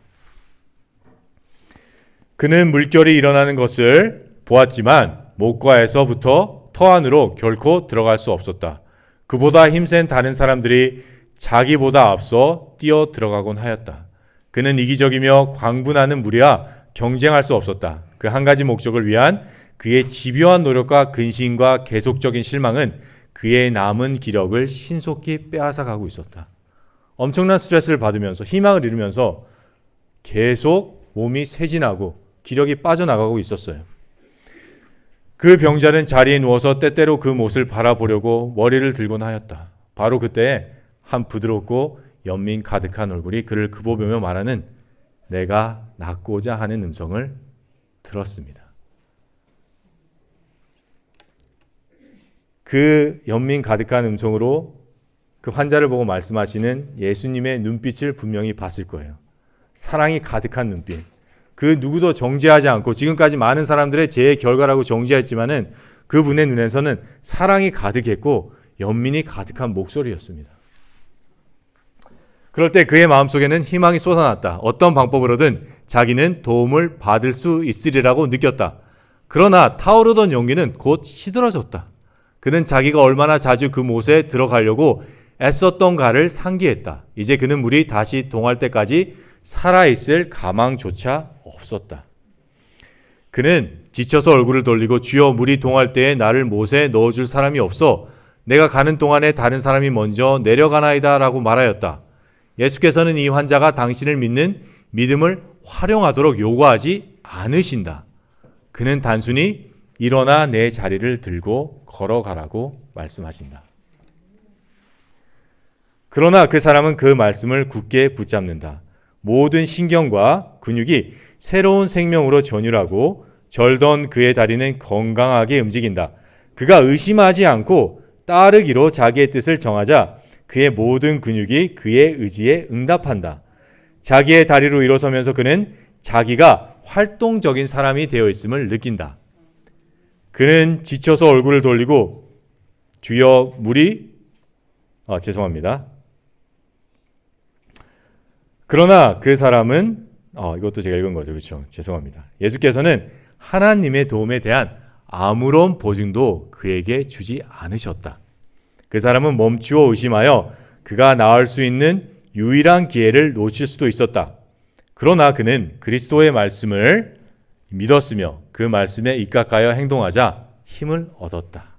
그는 물결이 일어나는 것을 보았지만 목과에서부터 터 안으로 결코 들어갈 수 없었다. 그보다 힘센 다른 사람들이 자기보다 앞서 뛰어 들어가곤 하였다. 그는 이기적이며 광분하는 무리와 경쟁할 수 없었다. 그 한 가지 목적을 위한 그의 집요한 노력과 근심과 계속적인 실망은 그의 남은 기력을 신속히 빼앗아가고 있었다. 엄청난 스트레스를 받으면서 희망을 잃으면서 계속 몸이 쇠진하고 기력이 빠져나가고 있었어요. 그 병자는 자리에 누워서 때때로 그 못을 바라보려고 머리를 들곤 하였다. 바로 그때 한 부드럽고 연민 가득한 얼굴이 그를 굽어보며 말하는 내가 낫고자 하는 음성을 들었습니다. 그 연민 가득한 음성으로 그 환자를 보고 말씀하시는 예수님의 눈빛을 분명히 봤을 거예요. 사랑이 가득한 눈빛. 그 누구도 정죄하지 않고 지금까지 많은 사람들의 죄의 결과라고 정죄했지만은 그분의 눈에서는 사랑이 가득했고 연민이 가득한 목소리였습니다. 그럴 때 그의 마음속에는 희망이 솟아났다. 어떤 방법으로든 자기는 도움을 받을 수 있으리라고 느꼈다. 그러나 타오르던 용기는 곧 시들어졌다. 그는 자기가 얼마나 자주 그 못에 들어가려고 애썼던가를 상기했다. 이제 그는 물이 다시 동할 때까지 살아있을 가망조차 없었다. 그는 지쳐서 얼굴을 돌리고 주여 물이 동할 때에 나를 못에 넣어줄 사람이 없어 내가 가는 동안에 다른 사람이 먼저 내려가나이다 라고 말하였다. 예수께서는 이 환자가 당신을 믿는 믿음을 활용하도록 요구하지 않으신다. 그는 단순히 일어나 내 자리를 들고 걸어가라고 말씀하신다. 그러나 그 사람은 그 말씀을 굳게 붙잡는다. 모든 신경과 근육이 새로운 생명으로 전율하고 절던 그의 다리는 건강하게 움직인다. 그가 의심하지 않고 따르기로 자기의 뜻을 정하자 그의 모든 근육이 그의 의지에 응답한다. 자기의 다리로 일어서면서 그는 자기가 활동적인 사람이 되어 있음을 느낀다. 그는 지쳐서 얼굴을 돌리고 주여 물이 죄송합니다. 그러나 그 사람은 이것도 제가 읽은 거죠. 그렇죠? 죄송합니다. 예수께서는 하나님의 도움에 대한 아무런 보증도 그에게 주지 않으셨다. 그 사람은 멈추어 의심하여 그가 나을 수 있는 유일한 기회를 놓칠 수도 있었다. 그러나 그는 그리스도의 말씀을 믿었으며 그 말씀에 입각하여 행동하자 힘을 얻었다.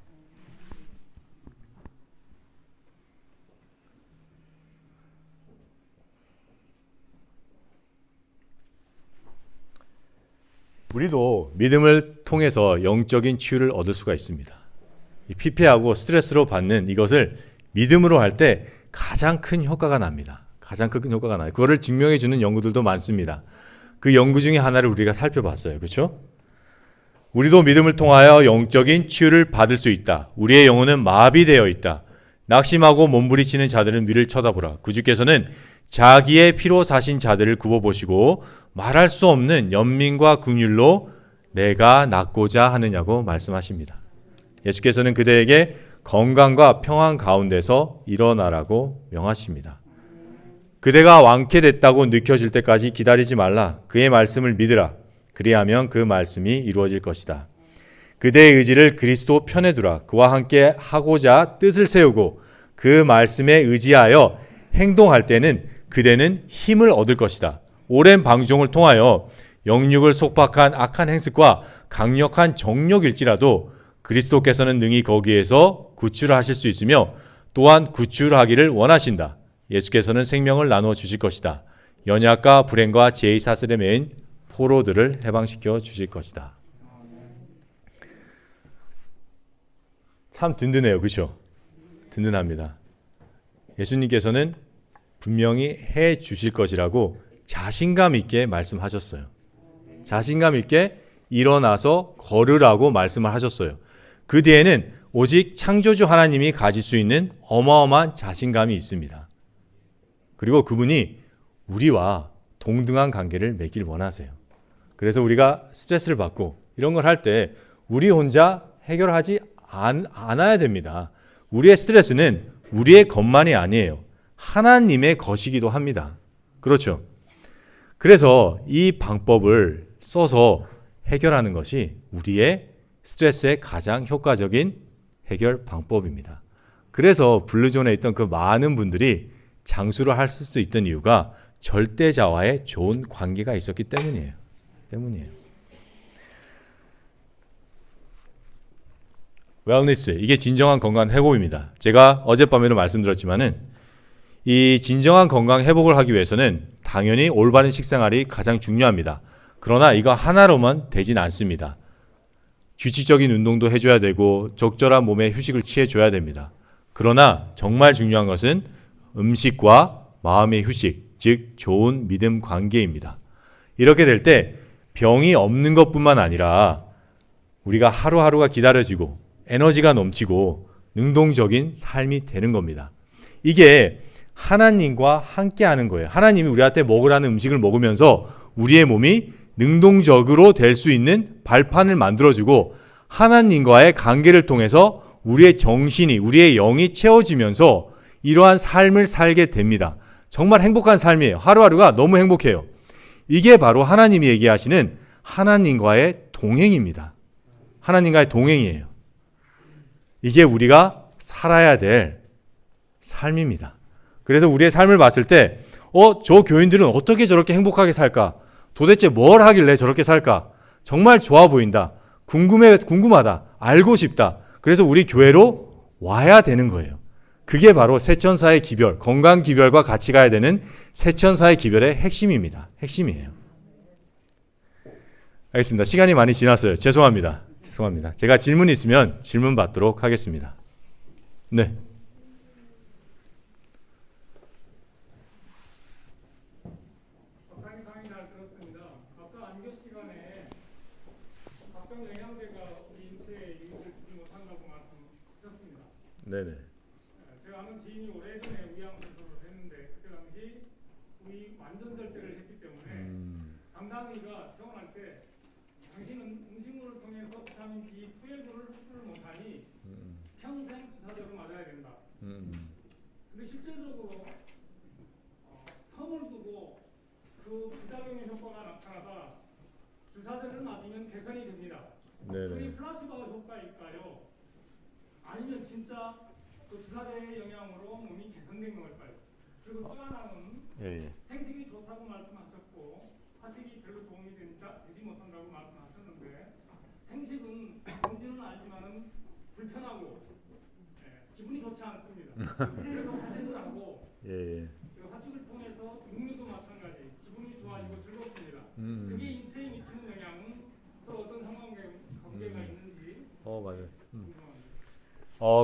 우리도 믿음을 통해서 영적인 치유를 얻을 수가 있습니다. 피폐하고 스트레스로 받는 이것을 믿음으로 할 때 가장 큰 효과가 납니다. 가장 큰 효과가 나요. 그거를 증명해 주는 연구들도 많습니다. 그 연구 중에 하나를 우리가 살펴봤어요. 그렇죠? 우리도 믿음을 통하여 영적인 치유를 받을 수 있다. 우리의 영혼은 마비되어 있다. 낙심하고 몸부리치는 자들은 위를 쳐다보라. 구주께서는 자기의 피로 사신 자들을 굽어보시고 말할 수 없는 연민과 긍휼로 내가 낫고자 하느냐고 말씀하십니다. 예수께서는 그대에게 건강과 평안 가운데서 일어나라고 명하십니다. 그대가 완쾌됐다고 느껴질 때까지 기다리지 말라. 그의 말씀을 믿으라. 그리하면 그 말씀이 이루어질 것이다. 그대의 의지를 그리스도 편에 두라. 그와 함께 하고자 뜻을 세우고 그 말씀에 의지하여 행동할 때는 그대는 힘을 얻을 것이다. 오랜 방종을 통하여 영육을 속박한 악한 행습과 강력한 정욕일지라도 그리스도께서는 능히 거기에서 구출하실 수 있으며 또한 구출하기를 원하신다. 예수께서는 생명을 나누어 주실 것이다. 연약과 불행과 죄의 사슬에 매인 포로들을 해방시켜 주실 것이다. 참 든든해요. 그렇죠? 든든합니다. 예수님께서는 분명히 해 주실 것이라고 자신감 있게 말씀하셨어요. 자신감 있게 일어나서 걸으라고 말씀을 하셨어요. 그 뒤에는 오직 창조주 하나님이 가질 수 있는 어마어마한 자신감이 있습니다. 그리고 그분이 우리와 동등한 관계를 맺길 원하세요. 그래서 우리가 스트레스를 받고 이런 걸 할 때 우리 혼자 해결하지 않아야 됩니다. 우리의 스트레스는 우리의 것만이 아니에요. 하나님의 것이기도 합니다. 그렇죠? 그래서 이 방법을 써서 해결하는 것이 우리의 스트레스의 가장 효과적인 해결 방법입니다. 그래서 블루존에 있던 그 많은 분들이 장수를 할 수도 있던 이유가 절대자와의 좋은 관계가 있었기 때문이에요. 웰니스, 이게 진정한 건강 회복입니다. 제가 어젯밤에도 말씀드렸지만은 이 진정한 건강 회복을 하기 위해서는 당연히 올바른 식생활이 가장 중요합니다. 그러나 이거 하나로만 되진 않습니다. 규칙적인 운동도 해줘야 되고 적절한 몸의 휴식을 취해줘야 됩니다. 그러나 정말 중요한 것은 음식과 마음의 휴식, 즉 좋은 믿음 관계입니다. 이렇게 될 때 병이 없는 것뿐만 아니라 우리가 하루하루가 기다려지고 에너지가 넘치고 능동적인 삶이 되는 겁니다. 이게 하나님과 함께하는 거예요. 하나님이 우리한테 먹으라는 음식을 먹으면서 우리의 몸이 능동적으로 될 수 있는 발판을 만들어주고 하나님과의 관계를 통해서 우리의 정신이, 우리의 영이 채워지면서 이러한 삶을 살게 됩니다. 정말 행복한 삶이에요. 하루하루가 너무 행복해요. 이게 바로 하나님이 얘기하시는 하나님과의 동행입니다. 하나님과의 동행이에요. 이게 우리가 살아야 될 삶입니다. 그래서 우리의 삶을 봤을 때 저 교인들은 어떻게 저렇게 행복하게 살까? 도대체 뭘 하길래 저렇게 살까? 정말 좋아 보인다. 궁금하다. 알고 싶다. 그래서 우리 교회로 와야 되는 거예요. 그게 바로 세천사의 기별, 건강 기별과 같이 가야 되는 세천사의 기별의 핵심입니다. 핵심이에요. 알겠습니다. 시간이 많이 지났어요. 죄송합니다. 제가 질문이 있으면 질문 받도록 하겠습니다. 네. 네네. 제가 아는 지인이 오래전에 위암 수술을 했는데 그때 당시 우리 완전 절제를 했기 때문에 담당의가 병원할 때 당신은 음식물을 통해서 비타민 B12를 흡수를 못하니 평생 주사제로 맞아야 된다. 근데 실질적으로 텀을 두고 그 부작용의 효과가 나타나다 주사제를 맞으면 개선이 됩니다. 그게 플라시보 효과일까요? 아니면 진짜 그 주사제의 영향으로 몸이 개선된 걸까요? 그리고 또 하나는 생식이 좋다고 말씀하셨고 화식이 별로 도움이 되지 못한다고 말씀하셨는데 생식은 뭔지는 알지만은 불편하고 기분이 좋지 않습니다. 그래서 화식을 하고 그 화식을 통해서 육류도 마찬가지 기분이 좋아지고 즐겁습니다. 그게 인체에 미치는 영향은 또 어떤 상관관계가 있는지 맞아요.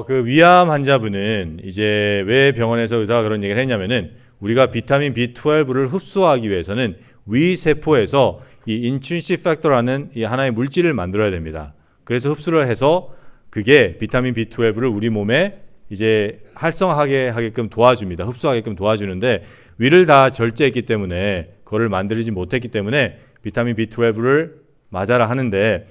그 위암 환자분은 이제 왜 병원에서 의사가 그런 얘기를 했냐면은 우리가 비타민 B12를 흡수하기 위해서는 위 세포에서 이 인트린식 팩터라는 이 하나의 물질을 만들어야 됩니다. 그래서 흡수를 해서 그게 비타민 B12를 우리 몸에 이제 활성하게 하게끔 도와줍니다. 흡수하게끔 도와주는데 위를 다 절제했기 때문에 그거를 만들지 못했기 때문에 비타민 B12를 맞아라 하는데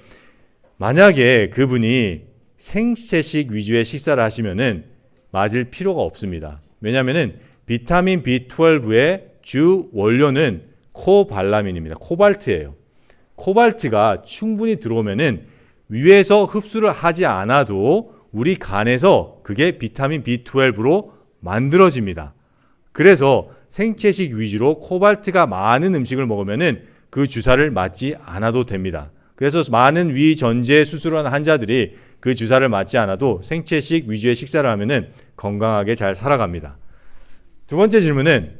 만약에 그분이 생채식 위주의 식사를 하시면은 맞을 필요가 없습니다. 왜냐하면은 비타민 B12의 주 원료는 코발라민입니다. 코발트예요. 코발트가 충분히 들어오면은 위에서 흡수를 하지 않아도 우리 간에서 그게 비타민 B12로 만들어집니다. 그래서 생채식 위주로 코발트가 많은 음식을 먹으면은 그 주사를 맞지 않아도 됩니다. 그래서 많은 위전제 수술을 하는 환자들이 그 주사를 맞지 않아도 생채식 위주의 식사를 하면은 건강하게 잘 살아갑니다. 두 번째 질문은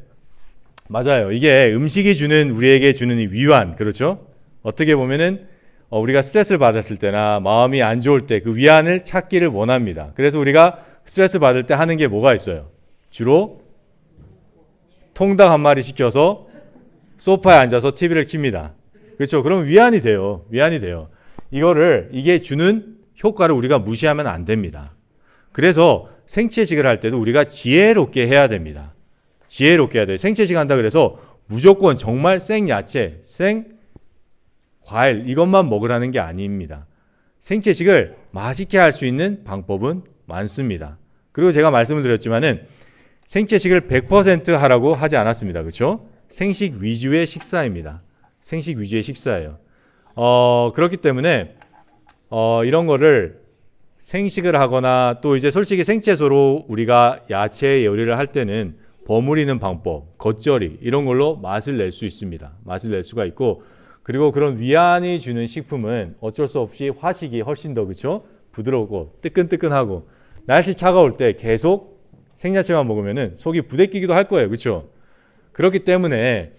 맞아요. 이게 음식이 주는 우리에게 주는 이 위안, 그렇죠? 어떻게 보면은 우리가 스트레스를 받았을 때나 마음이 안 좋을 때 그 위안을 찾기를 원합니다. 그래서 우리가 스트레스 받을 때 하는 게 뭐가 있어요? 주로 통닭 한 마리 시켜서 소파에 앉아서 TV를 킵니다. 그렇죠? 그러면 위안이 돼요. 위안이 돼요. 이게 주는 효과를 우리가 무시하면 안 됩니다. 그래서 생채식을 할 때도 우리가 지혜롭게 해야 됩니다. 지혜롭게 해야 돼요. 생채식 한다 그래서 무조건 정말 생야채, 생과일 이것만 먹으라는 게 아닙니다. 생채식을 맛있게 할 수 있는 방법은 많습니다. 그리고 제가 말씀을 드렸지만은 생채식을 100% 하라고 하지 않았습니다. 그렇죠? 생식 위주의 식사입니다. 생식 위주의 식사예요. 그렇기 때문에 이런 거를 생식을 하거나 또 이제 솔직히 생채소로 우리가 야채 요리를 할 때는 버무리는 방법, 겉절이 이런 걸로 맛을 낼 수 있습니다. 맛을 낼 수가 있고 그리고 그런 위안이 주는 식품은 어쩔 수 없이 화식이 훨씬 더 그렇죠? 부드럽고 뜨끈뜨끈하고 날씨 차가울 때 계속 생야채만 먹으면은 속이 부대끼기도 할 거예요. 그렇죠? 그렇기 때문에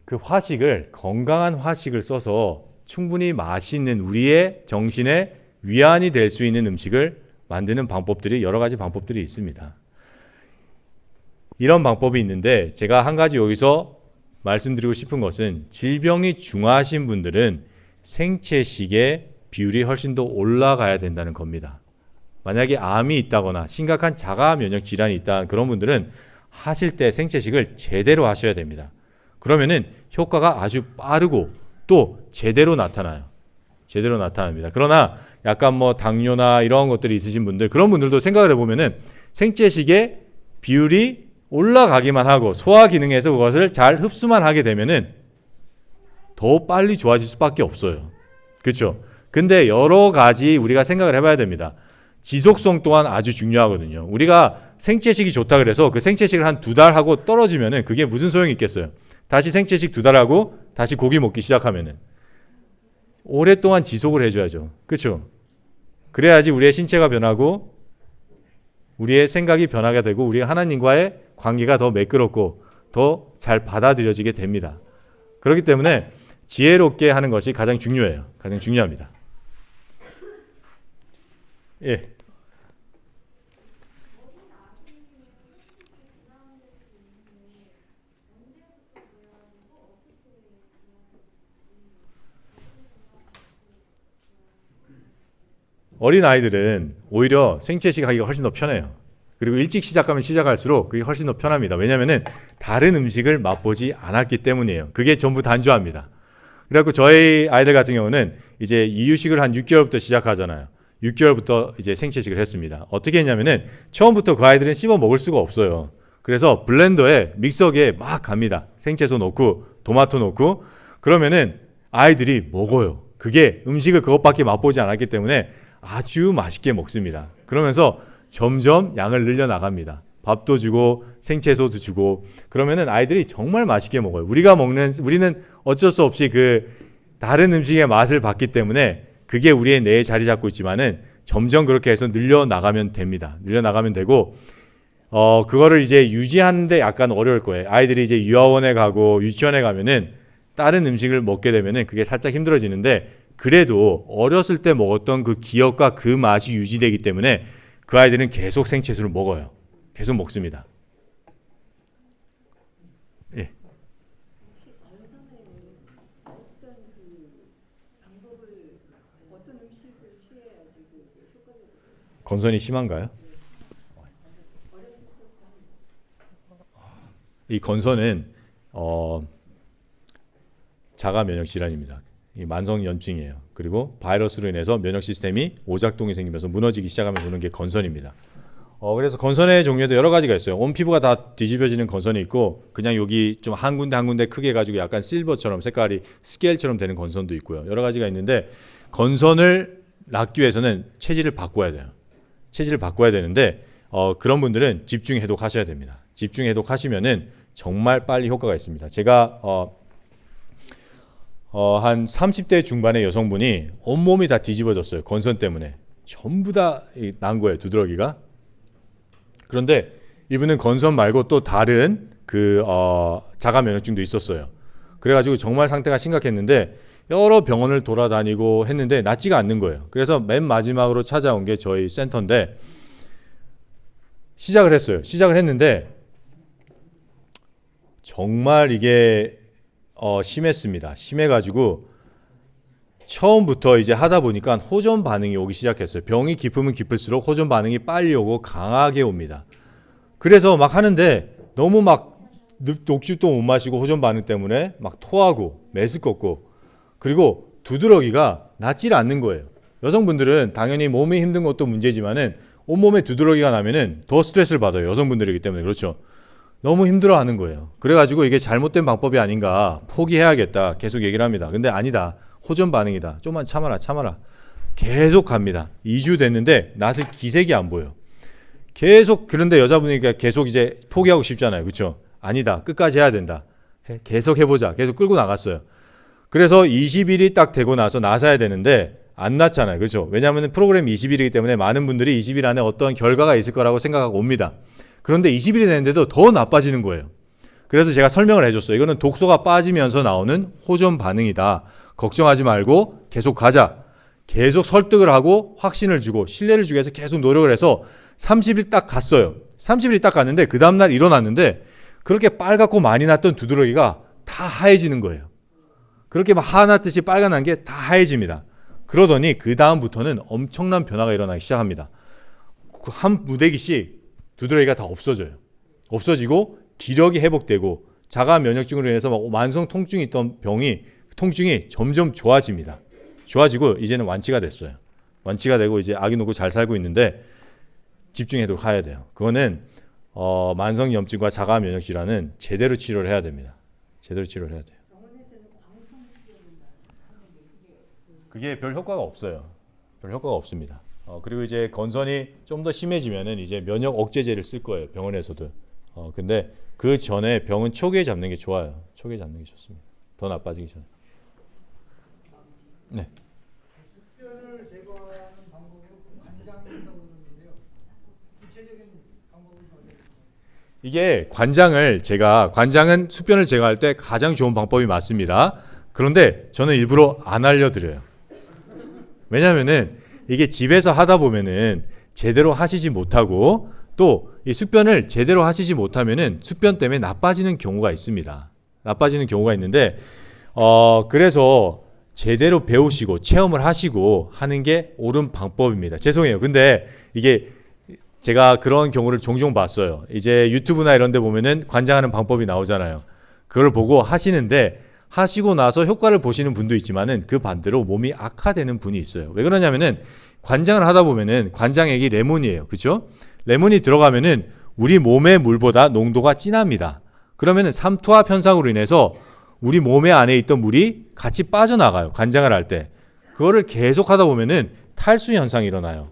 그 화식을 건강한 화식을 써서 충분히 맛있는 우리의 정신에 위안이 될 수 있는 음식을 만드는 방법들이 여러 가지 방법들이 있습니다. 이런 방법이 있는데 제가 한 가지 여기서 말씀드리고 싶은 것은 질병이 중하신 분들은 생채식의 비율이 훨씬 더 올라가야 된다는 겁니다. 만약에 암이 있다거나 심각한 자가 면역 질환이 있다 그런 분들은 하실 때 생채식을 제대로 하셔야 됩니다. 그러면은 효과가 아주 빠르고 또 제대로 나타나요. 제대로 나타납니다. 그러나 약간 뭐 당뇨나 이런 것들이 있으신 분들 그런 분들도 생각을 해보면은 생채식의 비율이 올라가기만 하고 소화 기능에서 그것을 잘 흡수만 하게 되면은 더 빨리 좋아질 수밖에 없어요. 그렇죠? 근데 여러 가지 우리가 생각을 해봐야 됩니다. 지속성 또한 아주 중요하거든요. 우리가 생채식이 좋다 그래서 그 생채식을 한 2달 하고 떨어지면은 그게 무슨 소용이 있겠어요? 다시 생채식 2달 하고 다시 고기 먹기 시작하면은 오랫동안 지속을 해줘야죠. 그렇죠? 그래야지 우리의 신체가 변하고 우리의 생각이 변하게 되고 우리가 하나님과의 관계가 더 매끄럽고 더 잘 받아들여지게 됩니다. 그렇기 때문에 지혜롭게 하는 것이 가장 중요해요. 가장 중요합니다. 예. 어린 아이들은 오히려 생채식 하기가 훨씬 더 편해요. 그리고 일찍 시작하면 시작할수록 그게 훨씬 더 편합니다. 왜냐면은 다른 음식을 맛보지 않았기 때문이에요. 그게 전부 단조합니다. 그래갖고 저희 아이들 같은 경우는 이제 이유식을 한 6개월부터 시작하잖아요. 6개월부터 이제 생채식을 했습니다. 어떻게 했냐면은 처음부터 그 아이들은 씹어 먹을 수가 없어요. 그래서 블렌더에 믹서기에 막 갑니다. 생채소 넣고 토마토 넣고 그러면은 아이들이 먹어요. 그게 음식을 그것밖에 맛보지 않았기 때문에 아주 맛있게 먹습니다. 그러면서 점점 양을 늘려 나갑니다. 밥도 주고 생채소도 주고 그러면은 아이들이 정말 맛있게 먹어요. 우리는 어쩔 수 없이 그 다른 음식의 맛을 봤기 때문에 그게 우리의 뇌에 자리 잡고 있지만은 점점 그렇게 해서 늘려 나가면 됩니다. 늘려 나가면 되고 그거를 이제 유지하는데 약간 어려울 거예요. 아이들이 이제 유아원에 가고 유치원에 가면은 다른 음식을 먹게 되면은 그게 살짝 힘들어지는데 그래도 어렸을 때 먹었던 그 기억과 그 맛이 유지되기 때문에 그 아이들은 계속 생채소를 먹어요. 계속 먹습니다. 예. 건선이 심한가요? 이 건선은 자가 면역 질환입니다. 이 만성 염증이에요. 그리고 바이러스로 인해서 면역 시스템이 오작동이 생기면서 무너지기 시작하면 오는 게 건선입니다. 그래서 건선의 종류도 여러 가지가 있어요. 온 피부가 다 뒤집어지는 건선이 있고 그냥 여기 좀 한 군데 한 군데 크게 해가지고 약간 실버처럼 색깔이 스케일처럼 되는 건선도 있고요. 여러 가지가 있는데 건선을 낫기 위해서는 체질을 바꿔야 돼요. 체질을 바꿔야 되는데 그런 분들은 집중 해독하셔야 됩니다. 집중 해독하시면은 정말 빨리 효과가 있습니다. 제가 한 30대 중반의 여성분이 온몸이 다 뒤집어졌어요. 건선 때문에. 전부 다 난 거예요. 두드러기가. 그런데 이분은 건선 말고 또 다른 그 자가 면역증도 있었어요. 그래가지고 정말 상태가 심각했는데 여러 병원을 돌아다니고 했는데 낫지가 않는 거예요. 그래서 맨 마지막으로 찾아온 게 저희 센터인데 시작을 했어요. 시작을 했는데 정말 이게 심했습니다. 심해가지고 처음부터 이제 하다 보니까 호전 반응이 오기 시작했어요. 병이 깊으면 깊을수록 호전 반응이 빨리 오고 강하게 옵니다. 그래서 막 하는데 너무 막 녹즙도 못 마시고 호전 반응 때문에 막 토하고 메스껍고 그리고 두드러기가 낫질 않는 거예요. 여성분들은 당연히 몸이 힘든 것도 문제지만은 온몸에 두드러기가 나면은 더 스트레스를 받아요. 여성분들이기 때문에. 그렇죠. 너무 힘들어하는 거예요. 그래가지고 이게 잘못된 방법이 아닌가 포기해야겠다 계속 얘기를 합니다. 근데 아니다. 호전 반응이다. 좀만 참아라. 계속 갑니다. 2주 됐는데 낫을 기색이 안 보여. 계속 그런데 여자분이니까 계속 이제 포기하고 싶잖아요. 그렇죠? 아니다. 끝까지 해야 된다. 계속 해보자. 계속 끌고 나갔어요. 그래서 20일이 딱 되고 나서 나서야 되는데 안 났잖아요. 그렇죠? 왜냐하면 프로그램이 20일이기 때문에 많은 분들이 20일 안에 어떤 결과가 있을 거라고 생각하고 옵니다. 그런데 20일이 됐는데도 더 나빠지는 거예요. 그래서 제가 설명을 해줬어요. 이거는 독소가 빠지면서 나오는 호전 반응이다. 걱정하지 말고 계속 가자. 계속 설득을 하고 확신을 주고 신뢰를 주기 위해서 계속 노력을 해서 30일 딱 갔어요. 30일이 딱 갔는데 그 다음날 일어났는데 그렇게 빨갛고 많이 났던 두드러기가 다 하얘지는 거예요. 그렇게 막 하얗듯이 빨간한 게 다 하얘집니다. 그러더니 그 다음부터는 엄청난 변화가 일어나기 시작합니다. 한 무대기씩 두드러기가 다 없어져요. 없어지고 기력이 회복되고 자가 면역증으로 인해서 막 만성 통증이 있던 통증이 점점 좋아집니다. 좋아지고 이제는 완치가 됐어요. 완치가 되고 이제 아기 놓고 잘 살고 있는데 집중해도 가야 돼요. 그거는 만성 염증과 자가 면역 질환은 제대로 치료를 해야 됩니다. 제대로 치료를 해야 돼요. 그게 별 효과가 없어요. 별 효과가 없습니다. 그리고 이제 건선이 좀 더 심해지면은 이제 면역 억제제를 쓸 거예요. 병원에서도. 근데 그 전에 병은 초기에 잡는 게 좋아요. 초기에 잡는 게 좋습니다. 더 나빠지기 전에. 네. 습변을 제거하는 방법으로 관장이 있다고 그러는데요. 구체적인 방법은 어떻게? 이게 관장은 습변을 제거할 때 가장 좋은 방법이 맞습니다. 그런데 저는 일부러 안 알려드려요. 왜냐면은 이게 집에서 하다 보면은 제대로 하시지 못하고 또 이 습변을 제대로 하시지 못하면은 습변 때문에 나빠지는 경우가 있습니다. 나빠지는 경우가 있는데 그래서 제대로 배우시고 체험을 하시고 하는 게 옳은 방법입니다. 죄송해요. 근데 이게 제가 그런 경우를 종종 봤어요. 이제 유튜브나 이런 데 보면은 관장하는 방법이 나오잖아요. 그걸 보고 하시는데 하시고 나서 효과를 보시는 분도 있지만은 그 반대로 몸이 악화되는 분이 있어요. 왜 그러냐면은 관장을 하다 보면은 관장액이 레몬이에요. 그렇죠? 레몬이 들어가면은 우리 몸의 물보다 농도가 진합니다. 그러면은 삼투압 현상으로 인해서 우리 몸의 안에 있던 물이 같이 빠져나가요. 관장을 할 때. 그거를 계속 하다 보면은 탈수 현상이 일어나요.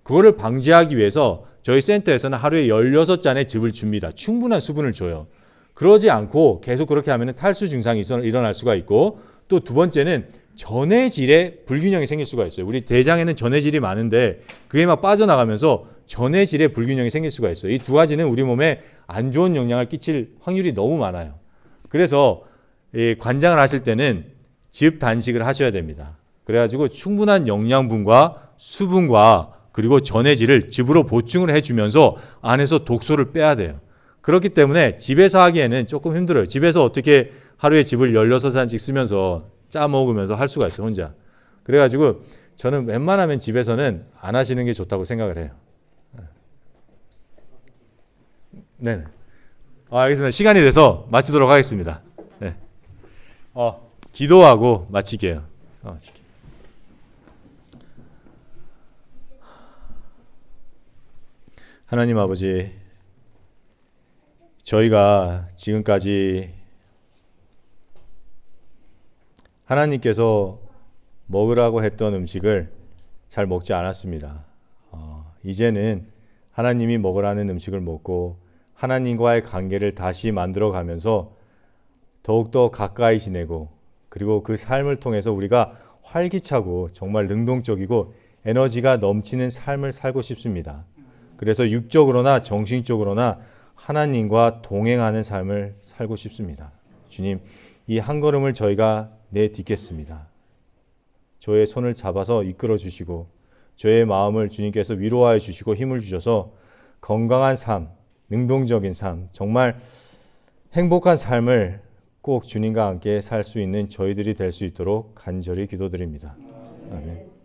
그거를 방지하기 위해서 저희 센터에서는 하루에 16잔의 즙을 줍니다. 충분한 수분을 줘요. 그러지 않고 계속 그렇게 하면 탈수 증상이 일어날 수가 있고, 또 두 번째는 전해질에 불균형이 생길 수가 있어요. 우리 대장에는 전해질이 많은데 그게 막 빠져나가면서 전해질에 불균형이 생길 수가 있어요. 이 두 가지는 우리 몸에 안 좋은 영향을 끼칠 확률이 너무 많아요. 그래서 이 관장을 하실 때는 즙 단식을 하셔야 됩니다. 그래가지고 충분한 영양분과 수분과 그리고 전해질을 즙으로 보충을 해주면서 안에서 독소를 빼야 돼요. 그렇기 때문에 집에서 하기에는 조금 힘들어요. 집에서 어떻게 하루에 즙을 16잔씩 쓰면서 짜 먹으면서 할 수가 있어요, 혼자. 그래가지고 저는 웬만하면 집에서는 안 하시는 게 좋다고 생각을 해요. 네. 알겠습니다. 시간이 돼서 마치도록 하겠습니다. 네. 기도하고 마칠게요. 하나님 아버지, 저희가 지금까지 하나님께서 먹으라고 했던 음식을 잘 먹지 않았습니다. 이제는 하나님이 먹으라는 음식을 먹고 하나님과의 관계를 다시 만들어가면서 더욱더 가까이 지내고, 그리고 그 삶을 통해서 우리가 활기차고 정말 능동적이고 에너지가 넘치는 삶을 살고 싶습니다. 그래서 육적으로나 정신적으로나 하나님과 동행하는 삶을 살고 싶습니다. 주님, 이 한 걸음을 저희가 내딛겠습니다. 저의 손을 잡아서 이끌어 주시고 저의 마음을 주님께서 위로하여 주시고 힘을 주셔서 건강한 삶, 능동적인 삶, 정말 행복한 삶을 꼭 주님과 함께 살 수 있는 저희들이 될 수 있도록 간절히 기도드립니다. 아멘.